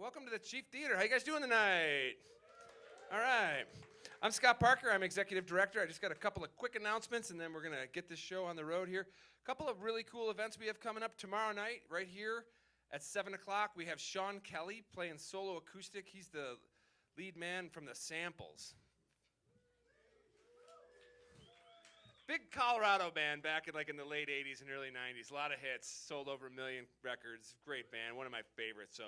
welcome to the Chief Theater. How you guys doing tonight? All right. I'm Scott Parker. I'm Executive Director. I just got a couple of quick announcements, and then we're going to get this show on the road here. A couple of really cool events we have coming up tomorrow night right here at 7 o'clock. We have Sean Kelly playing solo acoustic. He's the lead man from The Samples. Big Colorado band back in the late 80s and early 90s. A lot of hits, sold over 1 million records. Great band, one of my favorites. So,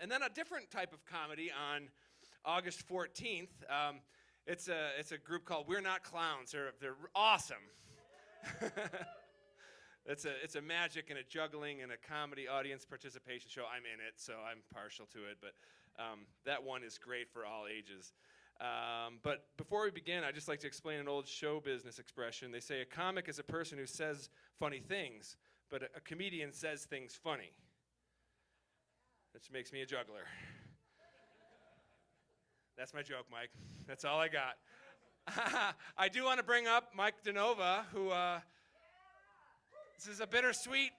and then a different type of comedy on August 14th. It's a group called We're Not Clowns. They're awesome. It's a magic and a juggling and a comedy audience participation show. I'm in it, so I'm partial to it. But that one is great for all ages. But before we begin, I'd just like to explain an old show business expression. They say a comic is a person who says funny things, but a comedian says things funny. Which makes me a juggler. That's my joke, Mike. That's all I got. I do want to bring up Mike DeNova, who this is a bittersweet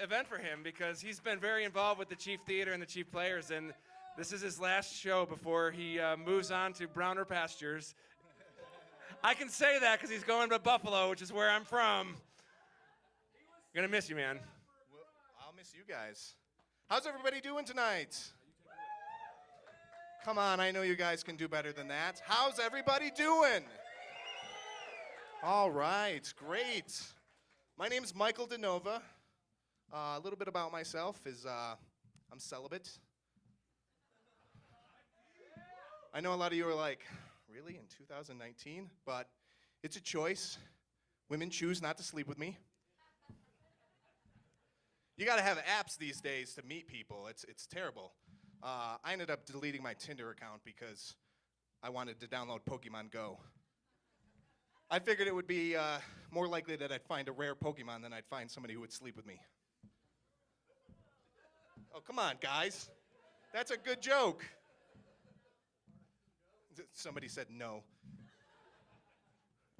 event for him because he's been very involved with the Chief Theater and the Chief Players, and this is his last show before he moves on to browner pastures. I can say that because he's going to Buffalo, which is where I'm from. Gonna miss you, man. Well, I'll miss you guys. How's everybody doing tonight? Come on, I know you guys can do better than that. How's everybody doing? All right, great. My name's Michael DeNova. A little bit about myself is I'm celibate. I know a lot of you are like, really, in 2019? But it's a choice. Women choose not to sleep with me. You gotta have apps these days to meet people. It's terrible. I ended up deleting my Tinder account because I wanted to download Pokemon Go. I figured it would be more likely that I'd find a rare Pokemon than I'd find somebody who would sleep with me. Oh, come on, guys. That's a good joke. Somebody said no.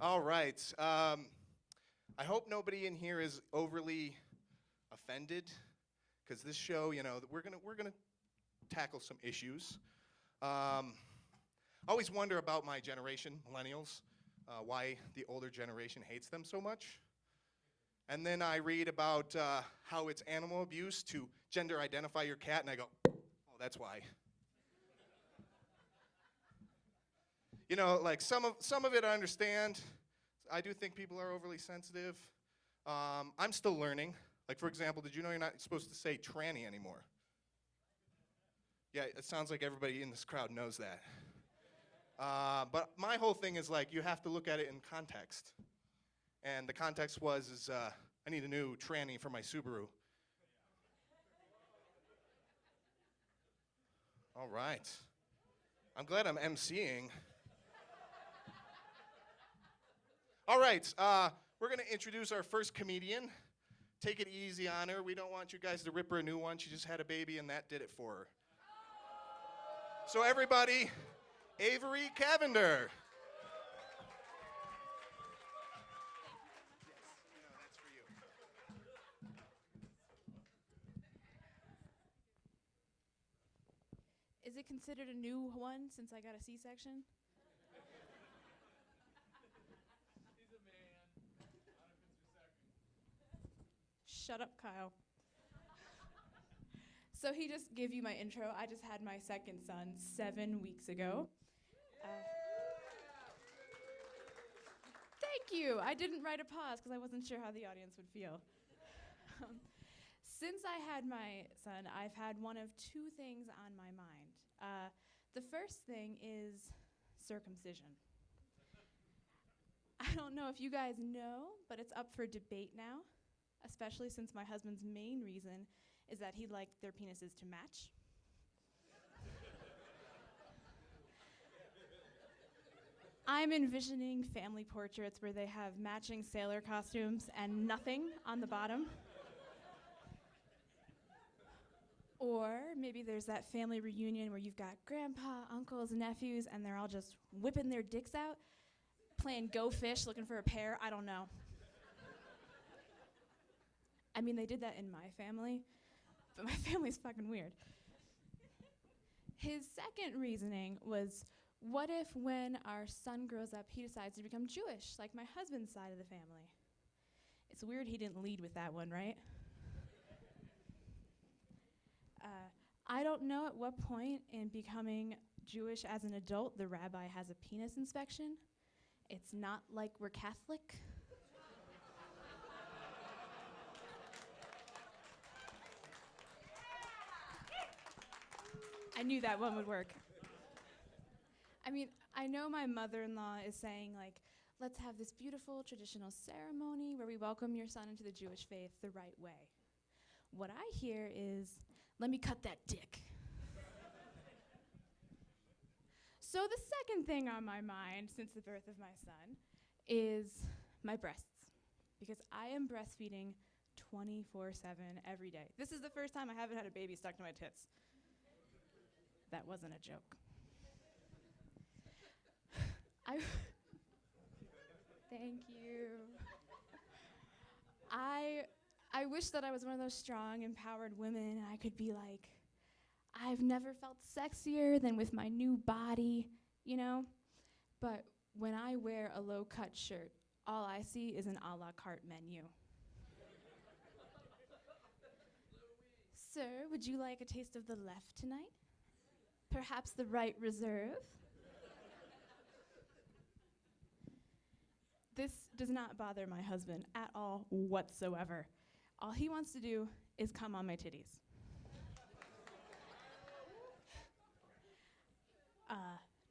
All right. I hope nobody in here is overly offended, because this show, we're gonna tackle some issues. I always wonder about my generation, millennials, why the older generation hates them so much. And then I read about how it's animal abuse to gender identify your cat, and I go, oh, that's why. Some of it I understand. I do think people are overly sensitive. I'm still learning. Like, for example, did you know you're not supposed to say tranny anymore? Yeah, it sounds like everybody in this crowd knows that. But my whole thing is you have to look at it in context. And the context is I need a new tranny for my Subaru. All right. I'm glad I'm emceeing. All right, we're going to introduce our first comedian. Take it easy on her. We don't want you guys to rip her a new one. She just had a baby, and that did it for her. So everybody, Avery Cavender. That's for you. Is it considered a new one since I got a C-section? Shut up, Kyle. So he just gave you my intro. I just had my second son 7 weeks ago. Thank you. I didn't write a pause because I wasn't sure how the audience would feel. Since I had my son, I've had one of two things on my mind. The first thing is circumcision. I don't know if you guys know, but it's up for debate now, especially since my husband's main reason is that he'd like their penises to match. I'm envisioning family portraits where they have matching sailor costumes and nothing on the bottom. Or maybe there's that family reunion where you've got grandpa, uncles, nephews, and they're all just whipping their dicks out, playing Go Fish, looking for a pair. I don't know. I mean, they did that in my family, but my family's fucking weird. His second reasoning was, what if when our son grows up, he decides to become Jewish, like my husband's side of the family? It's weird he didn't lead with that one, right? I don't know at what point in becoming Jewish as an adult the rabbi has a penis inspection. It's not like we're Catholic. I knew that one would work. I mean, I know my mother-in-law is saying, like, let's have this beautiful traditional ceremony where we welcome your son into the Jewish faith the right way. What I hear is, let me cut that dick. So the second thing on my mind since the birth of my son is my breasts, because I am breastfeeding 24/7 every day. This is the first time I haven't had a baby stuck to my tits. That wasn't a joke. Thank you. I wish that I was one of those strong, empowered women and I could be like, I've never felt sexier than with my new body, you know? But when I wear a low-cut shirt, all I see is an a la carte menu. Sir, would you like a taste of the left tonight? Perhaps the right reserve? This does not bother my husband at all whatsoever. All he wants to do is come on my titties.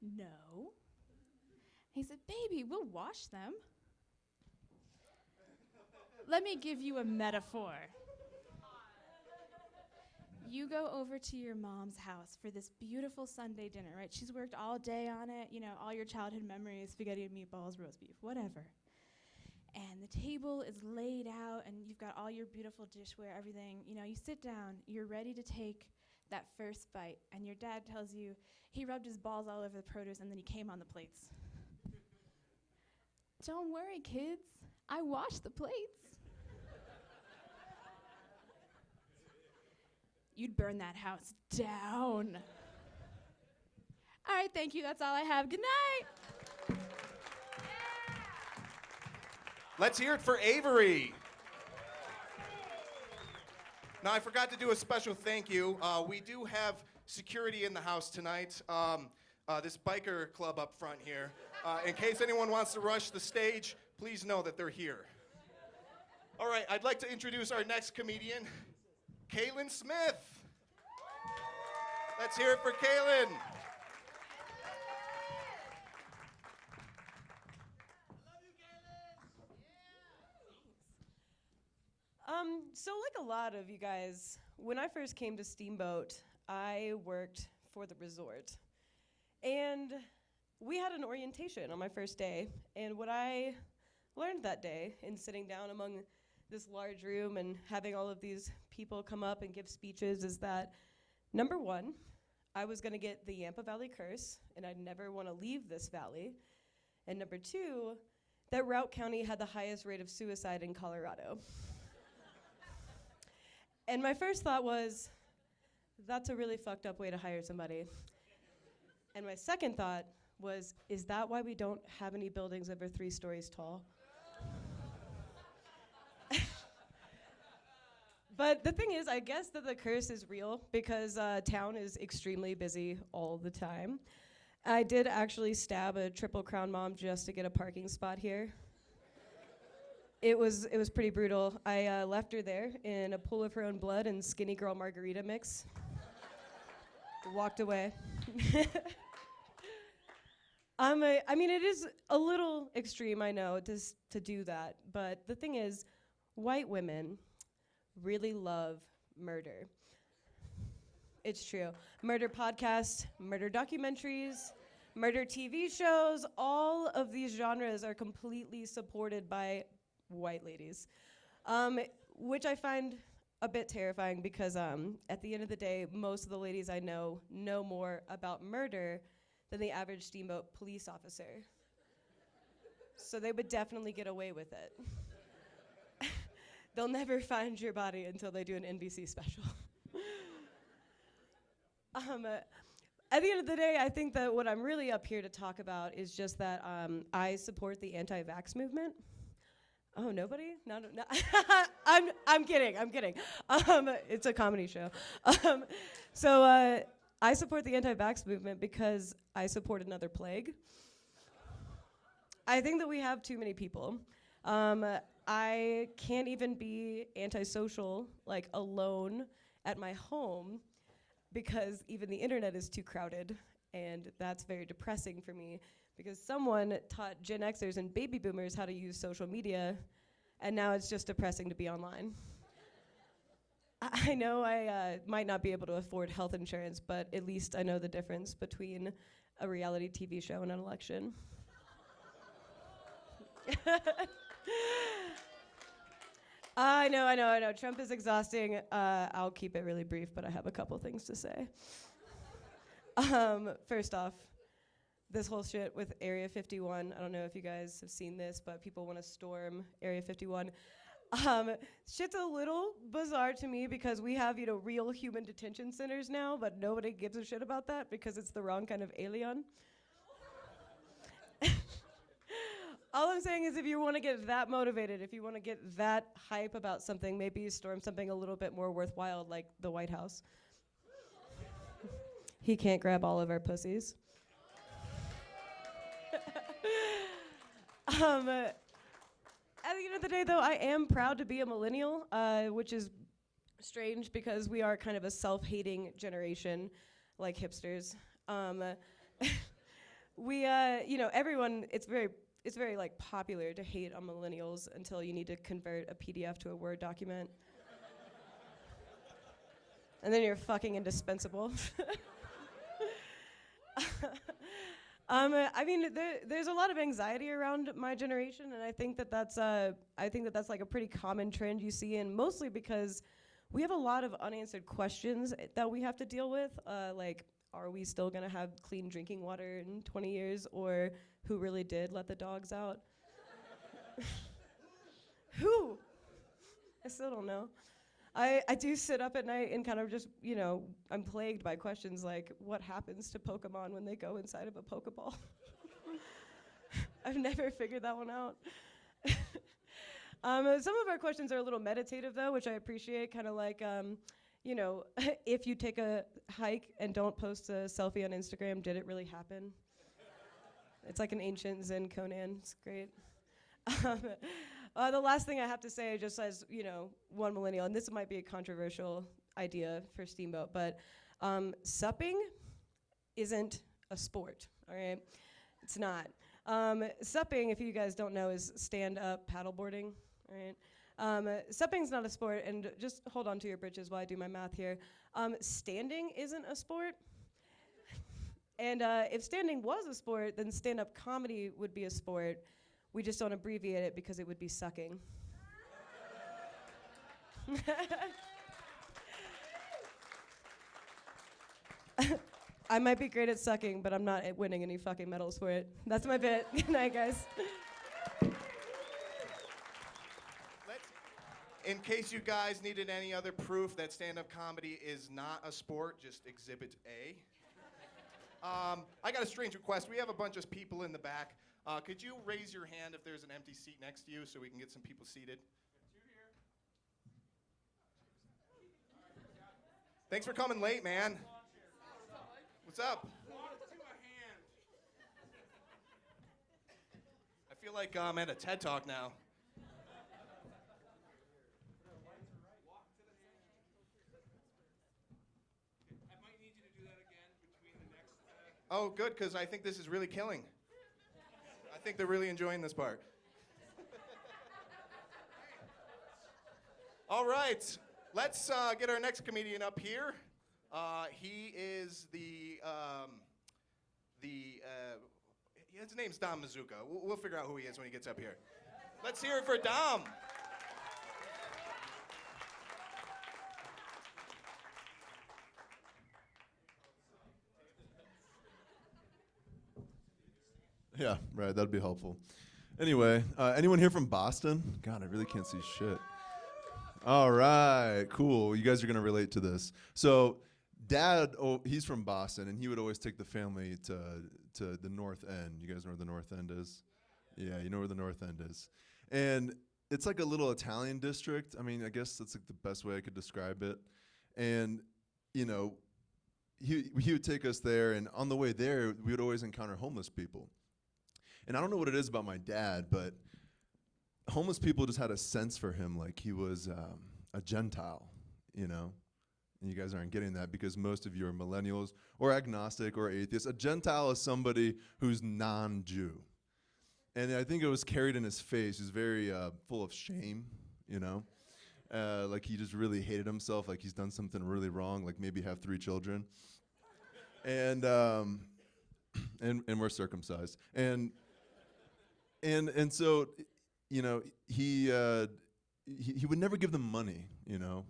No. He said, baby, we'll wash them. Let me give you a metaphor. You go over to your mom's house for this beautiful Sunday dinner, right? She's worked all day on it, you know, all your childhood memories, spaghetti and meatballs, roast beef, whatever. And the table is laid out, and you've got all your beautiful dishware, everything. You know, you sit down, you're ready to take that first bite, and your dad tells you he rubbed his balls all over the produce, and then he came on the plates. Don't worry, kids. I washed the plates. You'd burn that house down. All right, thank you. That's all I have. Good night. Let's hear it for Avery. Now, I forgot to do a special thank you. We do have security in the house tonight. This biker club up front here. In case anyone wants to rush the stage, please know that they're here. All right, I'd like to introduce our next comedian, Katelyn Smith. Let's hear it for Katelyn. So like a lot of you guys, when I first came to Steamboat, I worked for the resort. And we had an orientation on my first day. And what I learned that day in sitting down among this large room and having all of these people come up and give speeches is that, number one, I was gonna get the Yampa Valley curse, and I'd never wanna leave this valley. And number two, that Routt County had the highest rate of suicide in Colorado. And my first thought was, that's a really fucked up way to hire somebody. And my second thought was, is that why we don't have any buildings over 3 stories tall? But the thing is, I guess that the curse is real because town is extremely busy all the time. I did actually stab a Triple Crown mom just to get a parking spot here. It was pretty brutal. I left her there in a pool of her own blood and skinny girl margarita mix. Walked away. I mean, it is a little extreme, I know, to do that. But the thing is, white women really love murder. It's true. Murder podcasts, murder documentaries, murder TV shows, all of these genres are completely supported by white ladies, which I find a bit terrifying because at the end of the day, most of the ladies I know more about murder than the average Steamboat police officer. So they would definitely get away with it. They'll never find your body until they do an NBC special. At the end of the day, I think that what I'm really up here to talk about is just that I support the anti-vax movement. Oh, nobody? No. I'm kidding. It's a comedy show. So I support the anti-vax movement because I support another plague. I think that we have too many people. I can't even be antisocial, like alone at my home, because even the internet is too crowded, and that's very depressing for me, because someone taught Gen Xers and baby boomers how to use social media, and now it's just depressing to be online. I know I might not be able to afford health insurance, but at least I know the difference between a reality TV show and an election. I know. Trump is exhausting. I'll keep it really brief, but I have a couple things to say. First off, this whole shit with Area 51, I don't know if you guys have seen this, but people want to storm Area 51. Shit's a little bizarre to me because we have, real human detention centers now, but nobody gives a shit about that because it's the wrong kind of alien. All I'm saying is if you want to get that motivated, if you want to get that hype about something, maybe you storm something a little bit more worthwhile, like the White House. He can't grab all of our pussies. At the end of the day, though, I am proud to be a millennial, which is strange because we are kind of a self-hating generation, like hipsters. Everyone, it's very like popular to hate on millennials until you need to convert a PDF to a Word document. And then you're fucking indispensable. There's a lot of anxiety around my generation, and I think that's like a pretty common trend you see, and mostly because we have a lot of unanswered questions that we have to deal with, like, are we still gonna have clean drinking water in 20 years, or who really did let the dogs out? Who? I still don't know. I do sit up at night and kind of just, I'm plagued by questions like, what happens to Pokemon when they go inside of a Pokeball? I've never figured that one out. Some of our questions are a little meditative, though, which I appreciate, kind of like, if you take a hike and don't post a selfie on Instagram, did it really happen? It's like an ancient Zen Conan. It's great. The last thing I have to say, just as, one millennial, and this might be a controversial idea for Steamboat, but supping isn't a sport, all right? It's not. Supping, if you guys don't know, is stand-up paddleboarding, all right? Supping's not a sport, and just hold on to your britches while I do my math here. Standing isn't a sport. And if standing was a sport, then stand-up comedy would be a sport. We just don't abbreviate it because it would be sucking. I might be great at sucking, but I'm not at winning any fucking medals for it. That's my bit. Good night, guys. In case you guys needed any other proof that stand-up comedy is not a sport, just Exhibit A. I got a strange request. We have a bunch of people in the back. Could you raise your hand if there's an empty seat next to you so we can get some people seated? Thanks for coming late, man. What's up? I feel like I'm at a TED Talk now. Oh, good, because I think this is really killing. I think they're really enjoying this part. All right, let's get our next comedian up here. He is his name's Dom Marzocca. We'll figure out who he is when he gets up here. Let's hear it for Dom. Yeah, right, that'd be helpful. Anyway, anyone here from Boston? God, I really can't see shit. All right, cool. You guys are going to relate to this. So, Dad, he's from Boston, and he would always take the family to the North End. You guys know where the North End is? Yeah, you know where the North End is. And it's like a little Italian district. I mean, I guess that's like the best way I could describe it. And, you know, he would take us there, and on the way there, we would always encounter homeless people. And I don't know what it is about my dad, but homeless people just had a sense for him like he was a Gentile, you know? And you guys aren't getting that because most of you are millennials or agnostic or atheists. A Gentile is somebody who's non-Jew. And I think it was carried in his face. He's very full of shame, you know? Like he just really hated himself, like he's done something really wrong, like maybe have 3 children. And we're circumcised. And so, you know, he would never give them money, you know?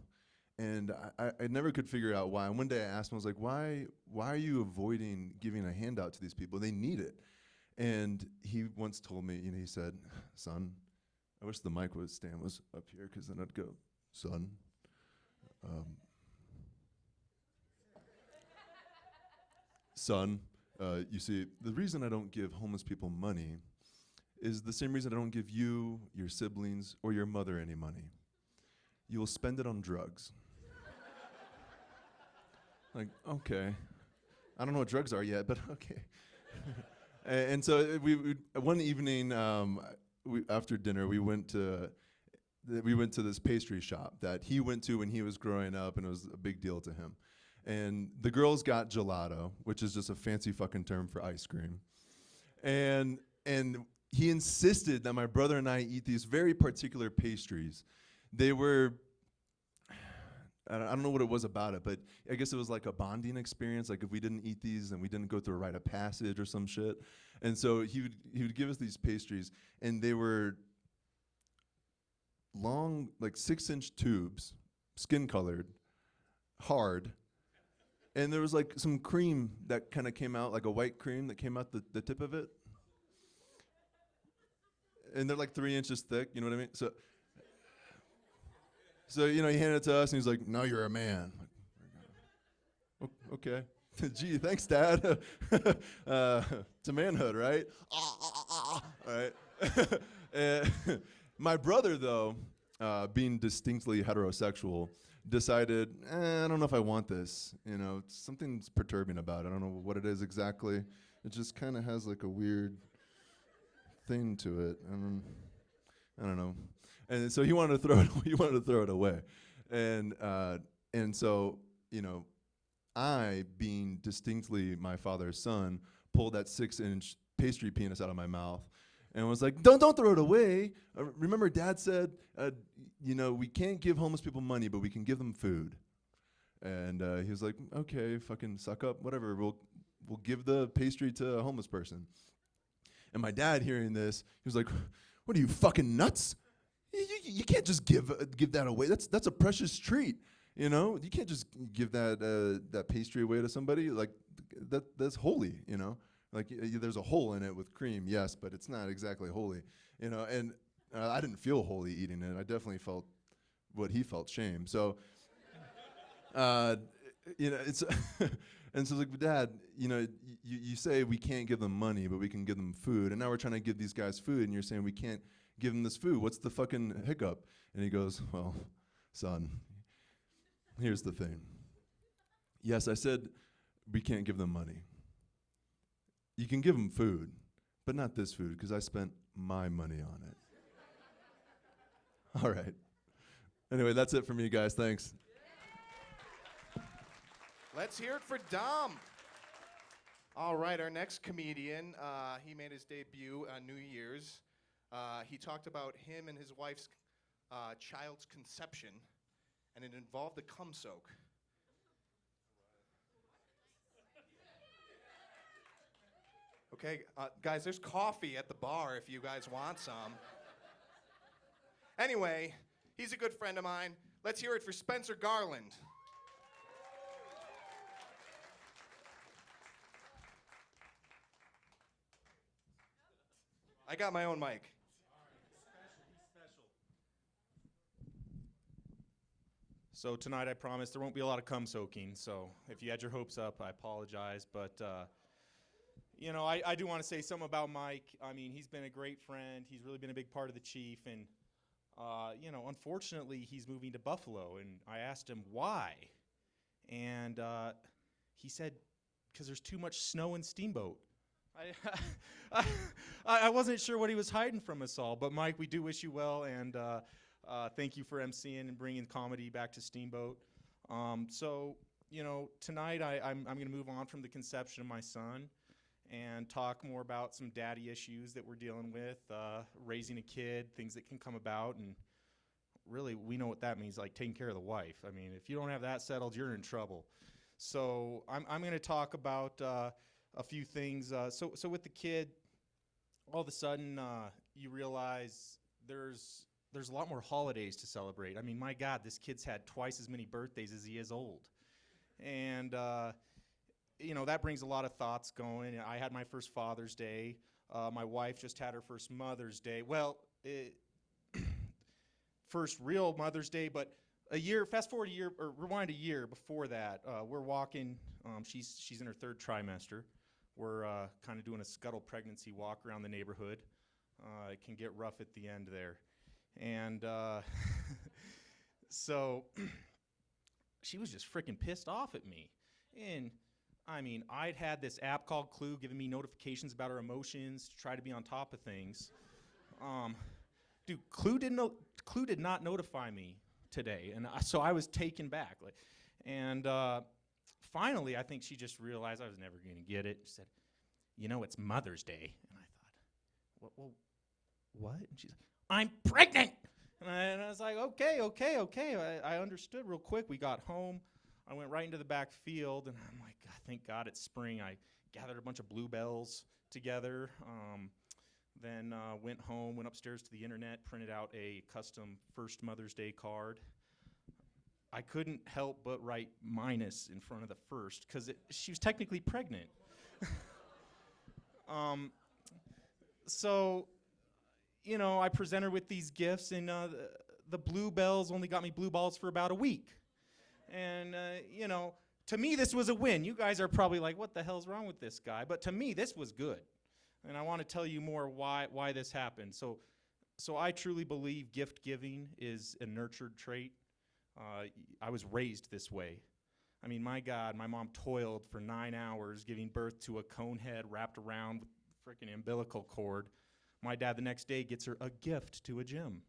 And I never could figure out why. And one day I asked him, I was like, why are you avoiding giving a handout to these people? They need it. And he once told me, you know, he said, son, I wish the mic stand was up here because then I'd go, son, you see, the reason I don't give homeless people money is the same reason I don't give you, your siblings, or your mother any money. You will spend it on drugs. Like, okay. I don't know what drugs are yet, but okay. And so we one evening after dinner, we went to this pastry shop that he went to when he was growing up, and it was a big deal to him. And the girls got gelato, which is just a fancy fucking term for ice cream. And he insisted that my brother and I eat these very particular pastries. They were, I don't know what it was about it, but I guess it was like a bonding experience. Like if we didn't eat these, then we didn't go through a rite of passage or some shit. And so he would give us these pastries, and they were long, like 6-inch tubes, skin colored, hard. And there was like some cream that kind of came out, like a white cream that came out the tip of it. And they're like 3 inches thick, you know what I mean? So you know, he handed it to us, and he's like, "Now you're a man." Okay. Gee, thanks, Dad. It's a manhood, right? All right. My brother, though, being distinctly heterosexual, decided, I don't know if I want this. You know, something's perturbing about it. I don't know what it is exactly. It just kind of has like a weird thing to it. I don't know. And so he wanted to throw it away. And so, you know, I, being distinctly my father's son, pulled that 6-inch pastry penis out of my mouth and was like, don't throw it away. Remember Dad said, you know, we can't give homeless people money, but we can give them food. And he was like, okay, fucking suck up, whatever. We'll give the pastry to a homeless person. And my dad, hearing this, he was like, what are you, fucking nuts? You can't just give that away. That's a precious treat, you know. You can't just give that pastry away to somebody. Like that's holy, you know. Like there's a hole in it with cream, yes, but it's not exactly holy, you know. And I didn't feel holy eating it. I definitely felt what he felt, shame. So, you know, it's and so like, Dad, you know, you say we can't give them money, but we can give them food, and now we're trying to give these guys food, and you're saying we can't give him this food. What's the fucking hiccup? And he goes, well, son, here's the thing. Yes, I said we can't give them money. You can give them food, but not this food, because I spent my money on it. All right. Anyway, that's it from you guys. Thanks. Let's hear it for Dom. All right, our next comedian, he made his debut on New Year's. He talked about him and his wife's child's conception, and it involved a cum soak. Okay, guys, there's coffee at the bar if you guys want some. Anyway, he's a good friend of mine. Let's hear it for Spencer Garland. I got my own mic. So tonight I promise there won't be a lot of cum soaking. So if you had your hopes up, I apologize. But, you know, I do want to say something about Mike. I mean, he's been a great friend. He's really been a big part of the Chief. And, you know, unfortunately, he's moving to Buffalo. And I asked him why. And he said, because there's too much snow in Steamboat. I wasn't sure what he was hiding from us all. But, Mike, we do wish you well. And thank you for emceeing and bringing comedy back to Steamboat. So, you know, tonight I'm going to move on from the conception of my son and talk more about some daddy issues that we're dealing with, raising a kid, things that can come about. And really, we know what that means, like taking care of the wife. I mean, if you don't have that settled, you're in trouble. So I'm going to talk about a few things. So with the kid, all of a sudden you realize there's a lot more holidays to celebrate. I mean, my God, this kid's had twice as many birthdays as he is old. And, you know, that brings a lot of thoughts going. I had my first Father's Day. My wife just had her first Mother's Day. Well, first real Mother's Day, but fast forward a year, or rewind a year before that, we're walking. She's in her third trimester. We're kind of doing a scuttle pregnancy walk around the neighborhood. It can get rough at the end there. And so she was just freaking pissed off at me. And I mean, I'd had this app called Clue giving me notifications about her emotions to try to be on top of things. Dude, Clue did not notify me today, and so I was taken back. And finally, I think she just realized I was never going to get it. She said, "You know, it's Mother's Day." And I thought, well, what? And she's like, "I'm pregnant!" And I was like, okay. I understood real quick. We got home. I went right into the back field, and I'm like, God, thank God it's spring. I gathered a bunch of bluebells together, then went home, went upstairs to the internet, printed out a custom first Mother's Day card. I couldn't help but write minus in front of the first because she was technically pregnant. So, you know, I present her with these gifts, and the bluebells only got me blue balls for about a week. And, you know, to me, this was a win. You guys are probably like, what the hell's wrong with this guy? But to me, this was good. And I want to tell you more why this happened. So I truly believe gift giving is a nurtured trait. I was raised this way. I mean, my God, my mom toiled for 9 hours giving birth to a cone head wrapped around with freaking umbilical cord. My dad the next day gets her a gift to a gym.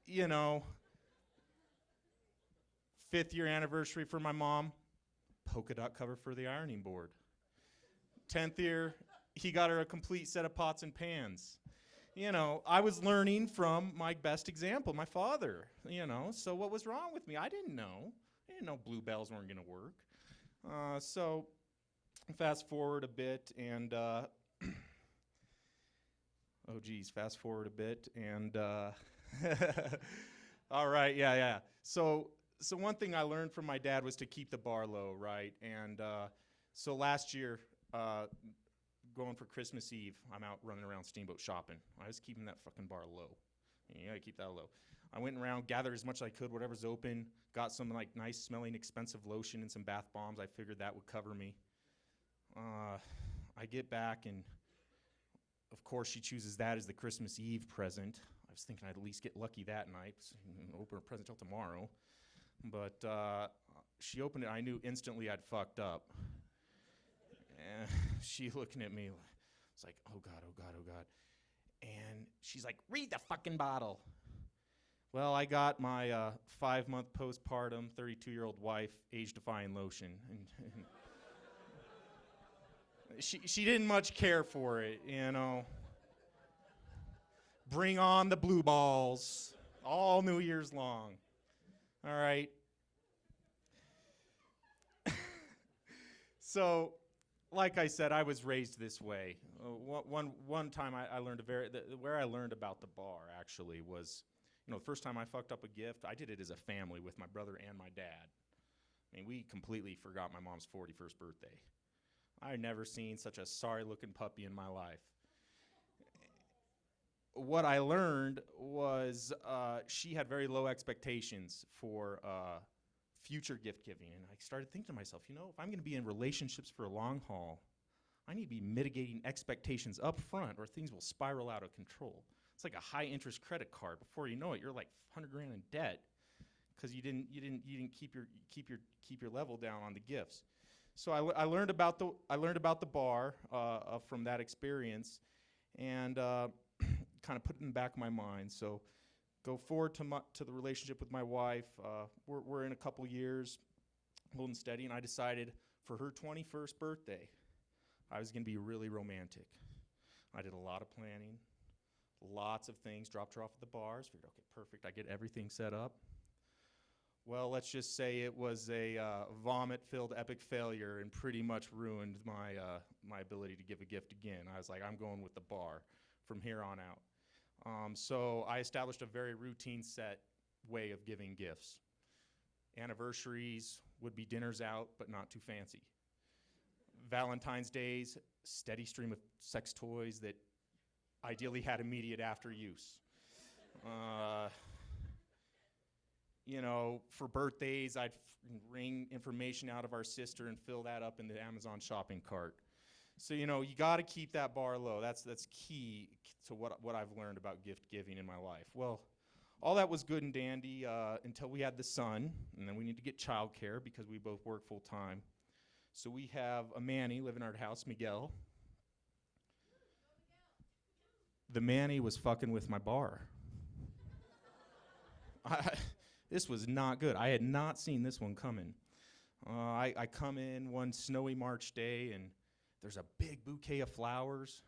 You know, 5th year anniversary for my mom, polka dot cover for the ironing board. 10th year, he got her a complete set of pots and pans. You know, I was learning from my best example, my father, you know, so what was wrong with me? I didn't know. I didn't know bluebells weren't going to work. So fast forward a bit, and fast forward a bit, and all right, yeah. So one thing I learned from my dad was to keep the bar low, right? And so last year, going for Christmas Eve, I'm out running around Steamboat shopping. I was keeping that fucking bar low. You gotta keep that low. I went around, gathered as much as I could, whatever's open, got some like nice smelling expensive lotion and some bath bombs. I figured that would cover me. I get back, and of course she chooses that as the Christmas Eve present. I was thinking I'd at least get lucky that night, open a present till tomorrow. But she opened it, I knew instantly I'd fucked up. And she looking at me, it's like, oh God. And she's like, read the fucking bottle. Well, I got my 5-month postpartum, 32-year-old wife, age-defying lotion. And she didn't much care for it, you know. Bring on the blue balls, all New Year's long. All right. So, like I said, I was raised this way. One time I learned where I learned about the bar actually was, you know, the first time I fucked up a gift, I did it as a family with my brother and my dad. I mean, we completely forgot my mom's 41st birthday. I had never seen such a sorry-looking puppy in my life. what I learned was she had very low expectations for future gift giving. And I started thinking to myself, you know, if I'm going to be in relationships for a long haul, I need to be mitigating expectations up front or things will spiral out of control. It's like a high interest credit card. Before you know it, you're like 100 grand in debt because you didn't keep your level down on the gifts. So I learned about the bar from that experience, and kind of put it in the back of my mind. So go forward to the relationship with my wife. We're in a couple years, holding steady, and I decided for her 21st birthday, I was going to be really romantic. I did a lot of planning, lots of things, dropped her off at the bars, figured, okay, perfect, I get everything set up. Well, let's just say it was a vomit-filled epic failure and pretty much ruined my ability to give a gift again. I was like, I'm going with the bar from here on out. So I established a very routine set way of giving gifts. Anniversaries would be dinners out, but not too fancy. Valentine's Days, steady stream of sex toys that ideally had immediate after use. You know, for birthdays, I'd wring information out of our sister and fill that up in the Amazon shopping cart. So, you know, you got to keep that bar low. That's key to what I've learned about gift giving in my life. Well, all that was good and dandy until we had the son, and then we need to get childcare because we both work full time. So we have a Manny live in our house, Miguel. The Manny was fucking with my bar. This was not good. I had not seen this one coming. I come in one snowy March day, and there's a big bouquet of flowers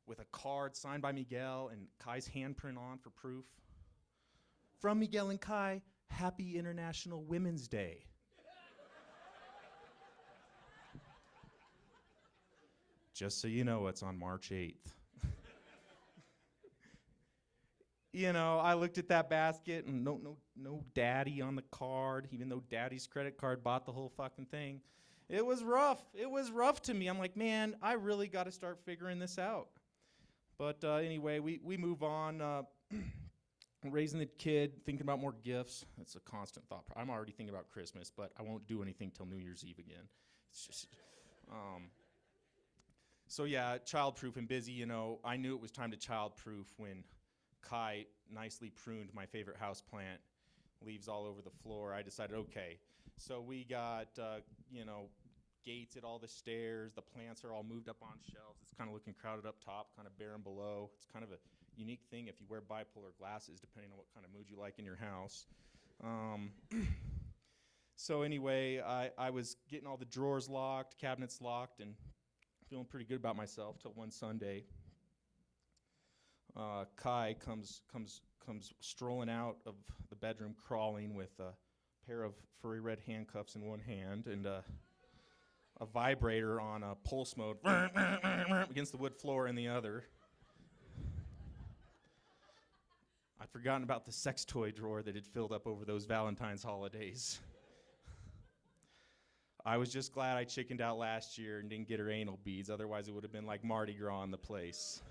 with a card signed by Miguel and Kai's handprint on for proof. From Miguel and Kai, Happy International Women's Day. Just so you know, it's on March 8th. You know, I looked at that basket and no daddy on the card, even though daddy's credit card bought the whole fucking thing. It was rough. It was rough to me. I'm like, man, I really got to start figuring this out. But anyway, we move on. Raising the kid, thinking about more gifts. It's a constant thought. I'm already thinking about Christmas, but I won't do anything till New Year's Eve again. It's just, so yeah, childproof and busy. You know, I knew it was time to childproof when Kai nicely pruned my favorite house plant, leaves all over the floor. I decided, okay, so we got, you know, gates at all the stairs. The plants are all moved up on shelves. It's kind of looking crowded up top, kind of barren below. It's kind of a unique thing if you wear bipolar glasses, depending on what kind of mood you like in your house. So anyway, I was getting all the drawers locked, cabinets locked, and feeling pretty good about myself till one Sunday. Kai comes strolling out of the bedroom, crawling with a pair of furry red handcuffs in one hand and a vibrator on a pulse mode against the wood floor in the other. I'd forgotten about the sex toy drawer that had filled up over those Valentine's holidays. I was just glad I chickened out last year and didn't get her anal beads. Otherwise, it would have been like Mardi Gras in the place.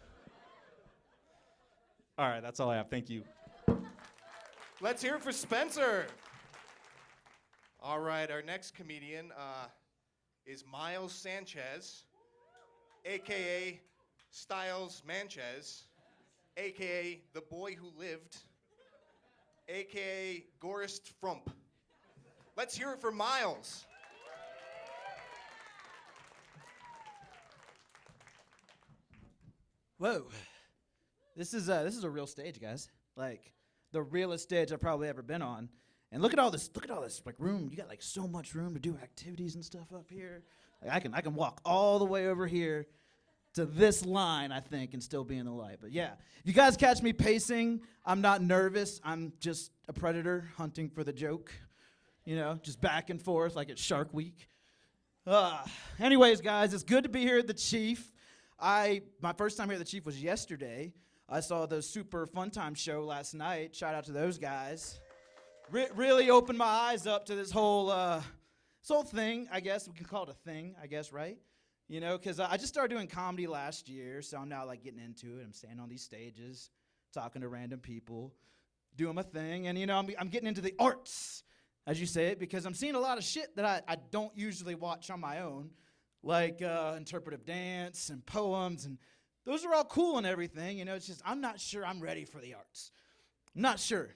All right, that's all I have. Thank you. Let's hear it for Spencer. All right, our next comedian is Ismail Sanchez, a.k.a. Styles Manchez, a.k.a. The Boy Who Lived, a.k.a. Gorist Frump. Let's hear it for Miles. Whoa. This is a real stage, guys. Like the realest stage I've probably ever been on. And look at all this like room. You got like so much room to do activities and stuff up here. Like I can walk all the way over here to this line, I think, and still be in the light. But yeah, if you guys catch me pacing, I'm not nervous. I'm just a predator hunting for the joke. You know, just back and forth like it's Shark Week. Anyways, guys, it's good to be here at the Chief. My first time here at the Chief was yesterday. I saw the Super Fun Time show last night. Shout out to those guys. Really opened my eyes up to this whole thing, I guess. We can call it a thing, I guess, right? You know, because I just started doing comedy last year, so I'm now, like, getting into it. I'm staying on these stages. talking to random people, doing my thing, and I'm getting into the arts, as you say it, because I'm seeing a lot of shit that I don't usually watch on my own, like interpretive dance and poems, and those are all cool and everything. It's just I'm not sure I'm ready for the arts. Not sure,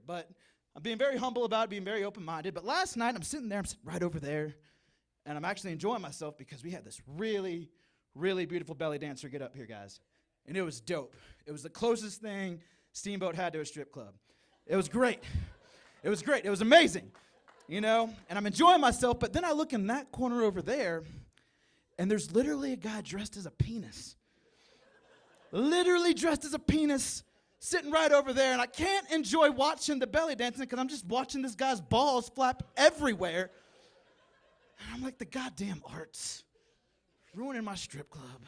but I'm being very humble about it, being very open-minded. But last night, I'm sitting right over there, and I'm actually enjoying myself because we had this really, really beautiful belly dancer get up here, guys. And it was dope. It was the closest thing Steamboat had to a strip club. It was great. It was great. It was amazing, and I'm enjoying myself. But then I look in that corner over there, and there's literally a guy dressed as a penis. Literally dressed as a penis, sitting right over there, and I can't enjoy watching the belly dancing because I'm just watching this guy's balls flap everywhere. And I'm like, the goddamn arts, ruining my strip club.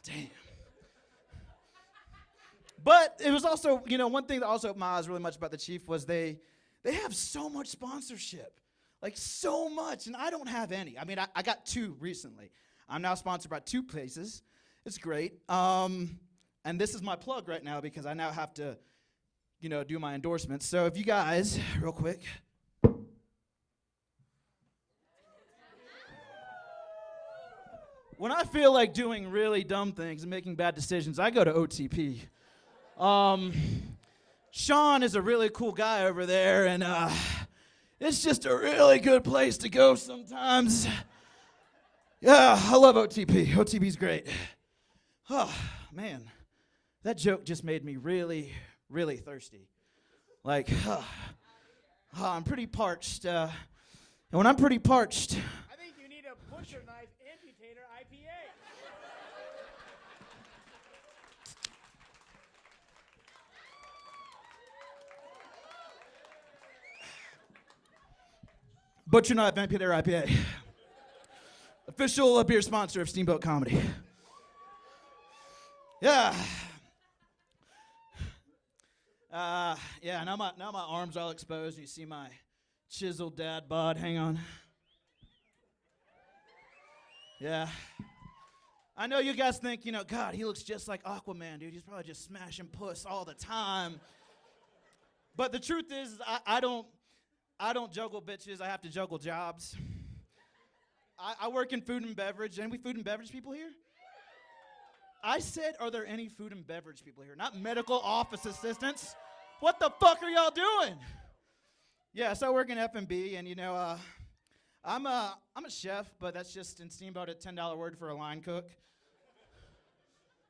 Damn. But it was also, one thing that also opened my eyes really much about the Chief was they have so much sponsorship, like so much, and I don't have any. I mean, I got 2 recently. I'm now sponsored by 2 places. It's great. And this is my plug right now because I now have to, do my endorsements. So if you guys, real quick. When I feel like doing really dumb things and making bad decisions, I go to OTP. Sean is a really cool guy over there, and it's just a really good place to go sometimes. Yeah, I love OTP. OTP's great. Oh, man. That joke just made me really, really thirsty. Like, I'm pretty parched. And when I'm pretty parched... I think you need a butcher knife amputator IPA. Butcher Knife Amputator IPA. Official beer sponsor of Steamboat Comedy. Yeah. Now my arms all exposed. You see my chiseled dad bod. Hang on. Yeah. I know you guys think, God, he looks just like Aquaman, dude. He's probably just smashing puss all the time. But the truth is, I don't juggle bitches. I have to juggle jobs. I work in food and beverage. Any food and beverage people here? I said, are there any food and beverage people here? Not medical office assistants. What the fuck are y'all doing? Yeah, so I work in F&B, and I'm a chef, but that's just in Steamboat a $10 word for a line cook.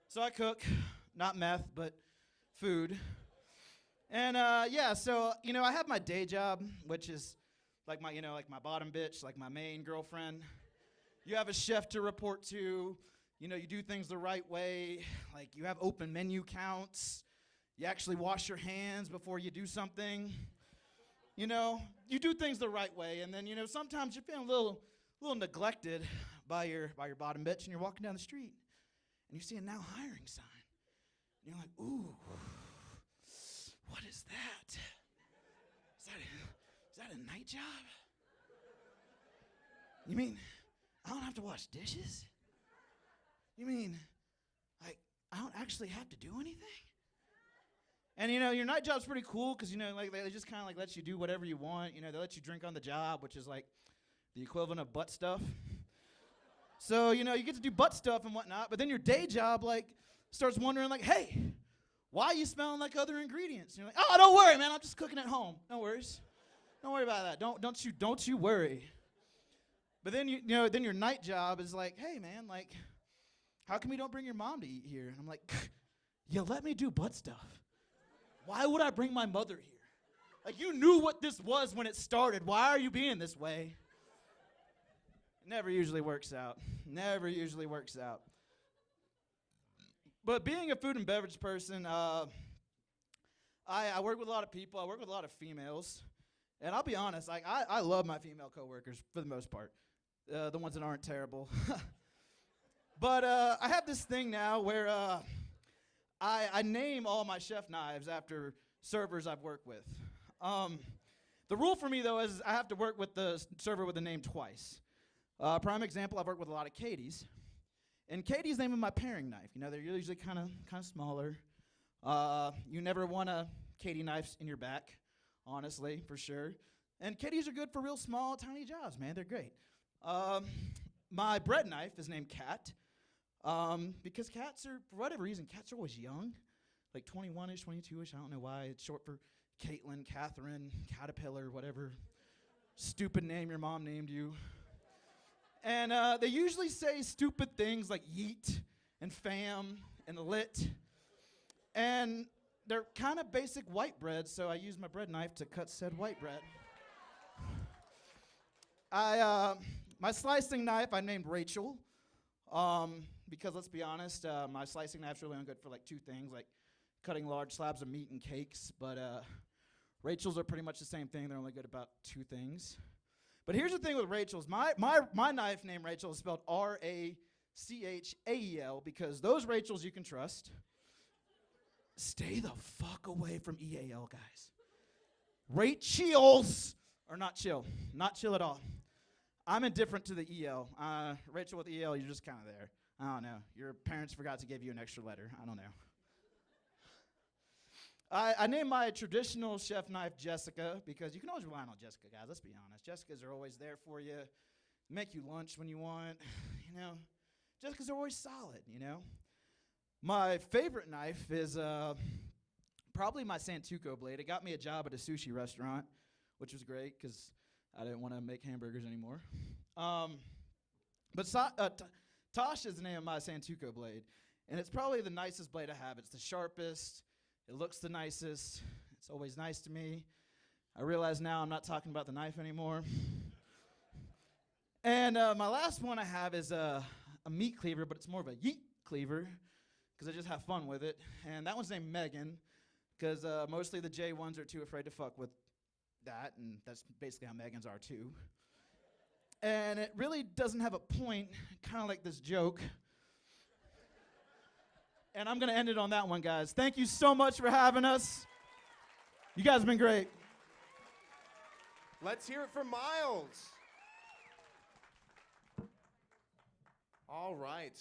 So I cook, not meth, but food. And so I have my day job, which is like my bottom bitch, like my main girlfriend. You have a chef to report to. You do things the right way. Like, you have open menu counts. You actually wash your hands before you do something. You do things the right way. And then, sometimes you're feeling a little neglected by your bottom bitch, and you're walking down the street, and you see a now hiring sign. And you're like, ooh, what is that? Is that a night job? You mean I don't have to wash dishes? You mean, like, I don't actually have to do anything? And, your night job's pretty cool because, they just kind of, let you do whatever you want. They let you drink on the job, which is, the equivalent of butt stuff. So, you get to do butt stuff and whatnot. But then your day job, starts wondering, hey, why are you smelling like other ingredients? And you're like, oh, don't worry, man. I'm just cooking at home. No worries. Don't worry about that. Don't you worry. But then, then your night job is hey, man, how come you don't bring your mom to eat here? And I'm like, you let me do butt stuff. Why would I bring my mother here? You knew what this was when it started. Why are you being this way? It never usually works out. Never usually works out. But being a food and beverage person, I work with a lot of people. I work with a lot of females. And I'll be honest, I love my female coworkers for the most part. The ones that aren't terrible. But I have this thing now where I name all my chef knives after servers I've worked with. The rule for me, though, is I have to work with the server with the name twice. Prime example, I've worked with a lot of Katie's. And Katie's name is my paring knife. They're usually kind of smaller. You never want a Katie knife in your back, honestly, for sure. And Katie's are good for real small, tiny jobs, man. They're great. My bread knife is named Cat, because cats are, for whatever reason, cats are always young, like 21-ish, 22-ish. I don't know why. It's short for Katelyn, Catherine, Caterpillar, whatever stupid name your mom named you. And they usually say stupid things like yeet and fam and lit. And they're kind of basic white bread, so I use my bread knife to cut said white bread. My slicing knife I named Rachel, because let's be honest, my slicing knife's really only good for like two things, like cutting large slabs of meat and cakes, but Rachel's are pretty much the same thing. They're only good about two things. But here's the thing with Rachel's. My knife named Rachel is spelled Rachael, because those Rachels you can trust. Stay the fuck away from EAL, guys. Rachels are not chill. Not chill at all. I'm indifferent to the EL. Rachel with EL, you're just kind of there. I don't know. Your parents forgot to give you an extra letter. I don't know. I named my traditional chef knife Jessica because you can always rely on Jessica, guys. Let's be honest. Jessicas are always there for you, make you lunch when you want. You know, Jessicas are always solid, you know. My favorite knife is probably my Santoku blade. It got me a job at a sushi restaurant, which was great because I didn't want to make hamburgers anymore. But Tosh is the name of my Santoku blade, and it's probably the nicest blade I have. It's the sharpest. It looks the nicest. It's always nice to me. I realize now I'm not talking about the knife anymore. And my last one I have is a meat cleaver, but it's more of a yeet cleaver because I just have fun with it. And that one's named Megan because mostly the J1s are too afraid to fuck with that, and that's basically how Megans are too. And it really doesn't have a point, kind of like this joke. And I'm going to end it on that one, guys. Thank you so much for having us. You guys have been great. Let's hear it for Miles. All right.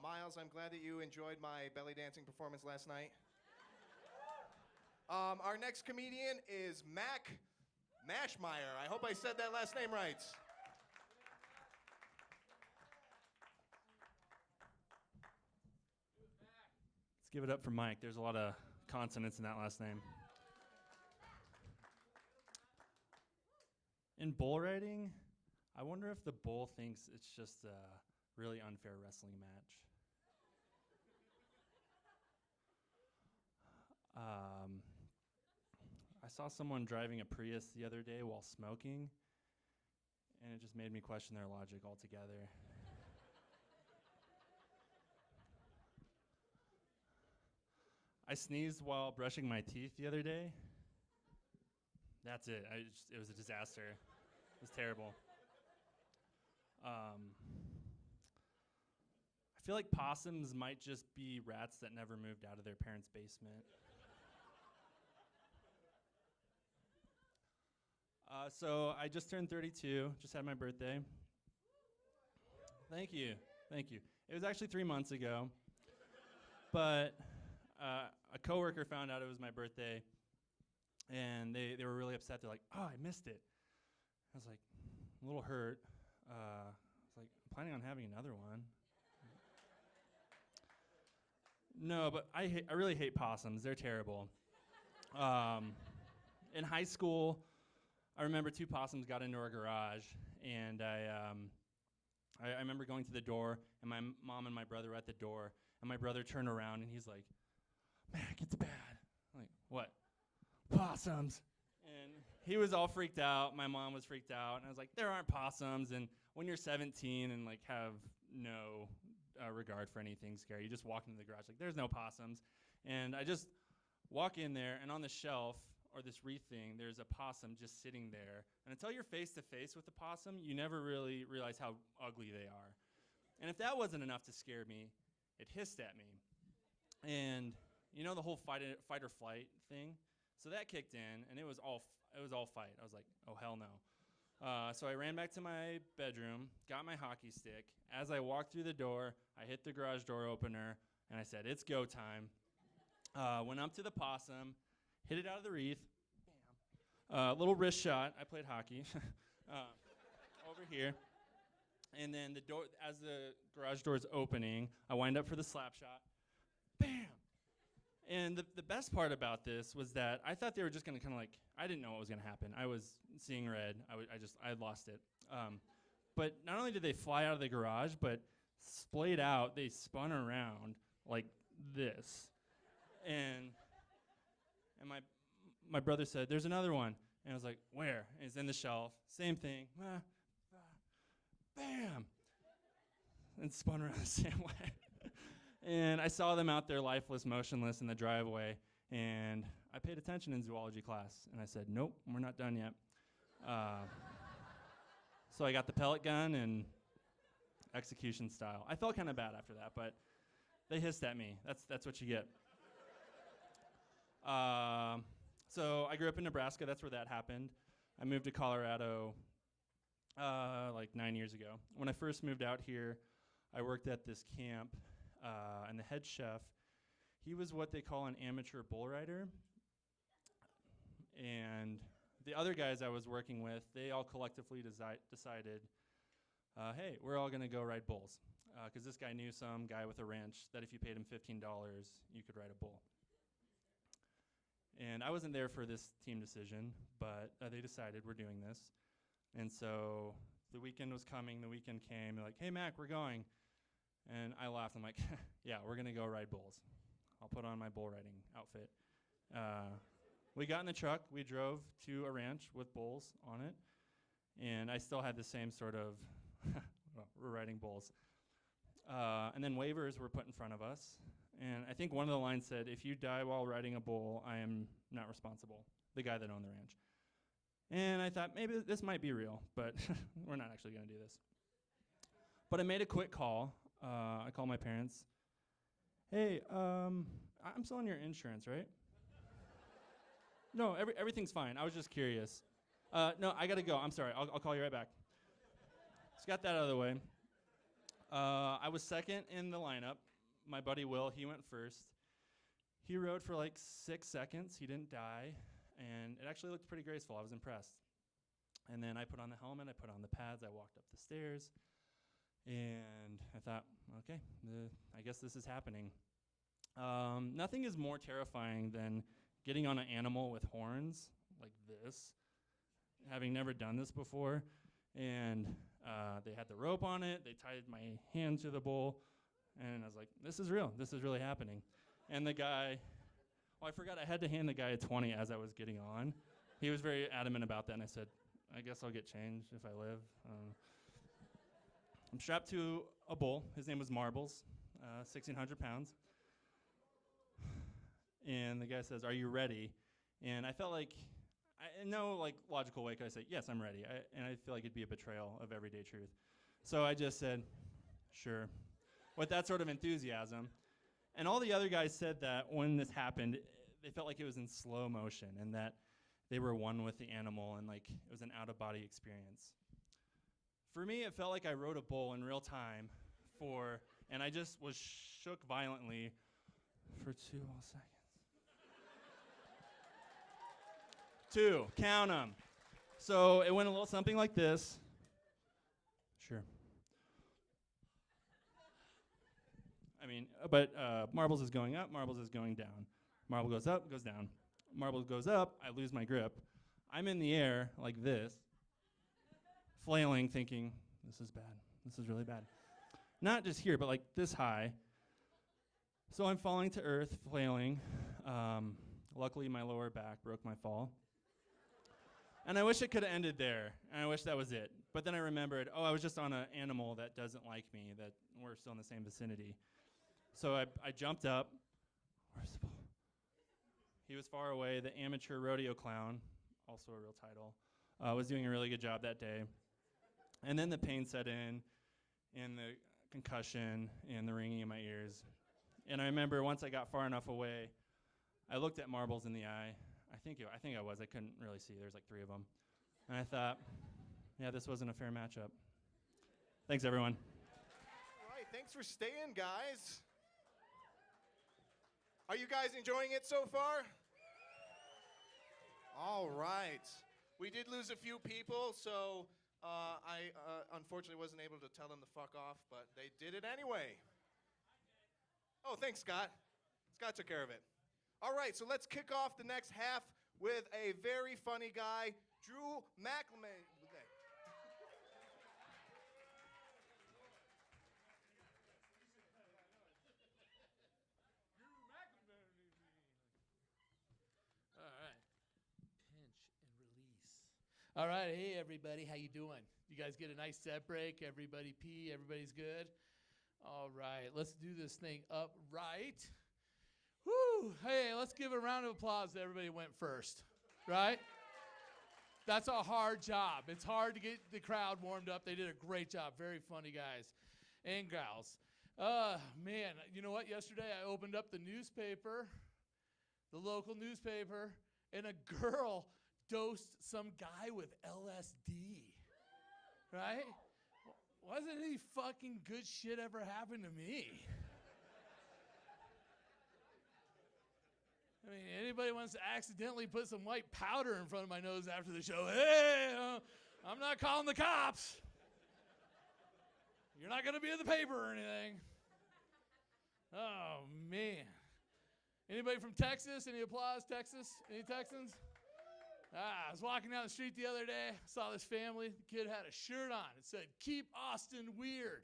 Miles, I'm glad that you enjoyed my belly dancing performance last night. Our next comedian is Mack Maschmeier. I hope I said that last name right. Let's give it up for Mike. There's a lot of consonants in that last name. In bull riding, I wonder if the bull thinks it's just a really unfair wrestling match. I saw someone driving a Prius the other day while smoking, and it just made me question their logic altogether. I sneezed while brushing my teeth the other day. That's it. It was a disaster. It was terrible. I feel like possums might just be rats that never moved out of their parents' basement. So I just turned 32, just had my birthday. Thank you. It was actually 3 months ago, but a coworker found out it was my birthday, and they were really upset. They're like, "Oh, I missed it." I was like, a little hurt. I was like, I'm planning on having another one. No, but I really hate possums. They're terrible. In high school, I remember 2 possums got into our garage, and I remember going to the door, and my mom and my brother were at the door, and my brother turned around, and he's like, "Mack, it's bad." I'm like, "What?" "Possums." And he was all freaked out. My mom was freaked out, and I was like, "There aren't possums." And when you're 17 and like have no regard for anything scary, you just walk into the garage like, "There's no possums." And I just walk in there, and on the shelf, or this wreath thing, there's a possum just sitting there. And until you're face to face with the possum, you never really realize how ugly they are. And if that wasn't enough to scare me, it hissed at me. And you know the whole fight or flight thing? So that kicked in, and it was all fight. I was like, oh, hell no. So I ran back to my bedroom, got my hockey stick. As I walked through the door, I hit the garage door opener, and I said, "It's go time." Went up to the possum, hit it out of the wreath. Bam. Little wrist shot. I played hockey. Over here. And then the door, as the garage door is opening, I wind up for the slap shot. Bam! And the best part about this was that I thought they were just going to kind of like, I didn't know what was going to happen. I was seeing red. I lost it. But not only did they fly out of the garage, but splayed out, they spun around like this. And my brother said, "There's another one." And I was like, "Where?" And it's in the shelf. Same thing. Bam! And spun around the same way. And I saw them out there lifeless, motionless in the driveway. And I paid attention in zoology class. And I said, "Nope, we're not done yet." So I got the pellet gun and execution style. I felt kind of bad after that, but they hissed at me. That's what you get. So I grew up in Nebraska. That's where that happened. I moved to Colorado like 9 years ago. When I first moved out here, I worked at this camp, and the head chef, he was what they call an amateur bull rider. And the other guys I was working with, they all collectively decided, hey, we're all going to go ride bulls. Because this guy knew some guy with a ranch that if you paid him $15, you could ride a bull. And I wasn't there for this team decision, but they decided we're doing this. And so the weekend was coming, the weekend came, they're like, "Hey, Mac, we're going." And I laughed. I'm like, "Yeah, we're going to go ride bulls. I'll put on my bull riding outfit." We got in the truck. We drove to a ranch with bulls on it. And I still had the same sort of, well, we're riding bulls. And then waivers were put in front of us. And I think one of the lines said, "If you die while riding a bull, I am not responsible," the guy that owned the ranch. And I thought, maybe this might be real, but we're not actually going to do this. But I made a quick call. I called my parents. "Hey, I'm still on your insurance, right?" "No, everything's fine. I was just curious." "No, I got to go. I'm sorry. I'll call you right back." Just got that out of the way. I was second in the lineup. My buddy Will, he went first. He rode for like 6 seconds. He didn't die. And it actually looked pretty graceful. I was impressed. And then I put on the helmet. I put on the pads. I walked up the stairs. And I thought, okay, I guess this is happening. Nothing is more terrifying than getting on an animal with horns like this, having never done this before. And they had the rope on it. They tied my hand to the bull. And I was like, this is real. This is really happening. And the guy, I forgot I had to hand the guy a 20 as I was getting on. He was very adamant about that. And I said, "I guess I'll get change if I live." I'm strapped to a bull. His name was Marbles, 1,600 pounds. And the guy says, "Are you ready?" And I felt like, in no like logical way could I say, "Yes, I'm ready." And I feel like it'd be a betrayal of everyday truth. So I just said, "Sure," with that sort of enthusiasm. And all the other guys said that when this happened, they felt like it was in slow motion and that they were one with the animal and like it was an out-of-body experience. For me, it felt like I rode a bull in real time and I just was shook violently for 2 whole seconds. 2, count them. So it went a little something like this. Sure. But Marbles is going up, Marbles is going down. Marble goes up, goes down. Marble goes up, I lose my grip. I'm in the air like this, flailing, thinking, this is bad. This is really bad. Not just here, but like this high. So I'm falling to earth, flailing. Luckily, my lower back broke my fall. And I wish it could have ended there, and I wish that was it. But then I remembered, I was just on an animal that doesn't like me, that we're still in the same vicinity. So I jumped up. Where's the bull? He was far away. The amateur rodeo clown, also a real title, was doing a really good job that day. And then the pain set in, and the concussion, and the ringing in my ears. And I remember once I got far enough away, I looked at Marbles in the eye. I think I was. I couldn't really see. There's like 3 of them. And I thought, yeah, this wasn't a fair matchup. Thanks, everyone. All right, thanks for staying, guys. Are you guys enjoying it so far? All right. We did lose a few people, so I unfortunately wasn't able to tell them to fuck off, but they did it anyway. Oh, thanks, Scott. Scott took care of it. All right, so let's kick off the next half with a very funny guy, Drew McElhany. All right. Pinch and release. All right, hey everybody, how you doing? You guys get a nice set break? Everybody pee? Everybody's good? All right, let's do this thing up right. Woo! Hey, let's give a round of applause to everybody who went first, right? That's a hard job. It's hard to get the crowd warmed up. They did a great job. Very funny guys and gals. Man, you know what? Yesterday I opened up the newspaper, the local newspaper, and a girl dosed some guy with LSD, right? Wasn't any fucking good shit ever happened to me? I mean, anybody wants to accidentally put some white powder in front of my nose after the show, hey, I'm not calling the cops. You're not going to be in the paper or anything. Oh, man. Anybody from Texas? Any applause, Texas? Any Texans? I was walking down the street the other day. Saw this family. The kid had a shirt on. It said, "Keep Austin weird."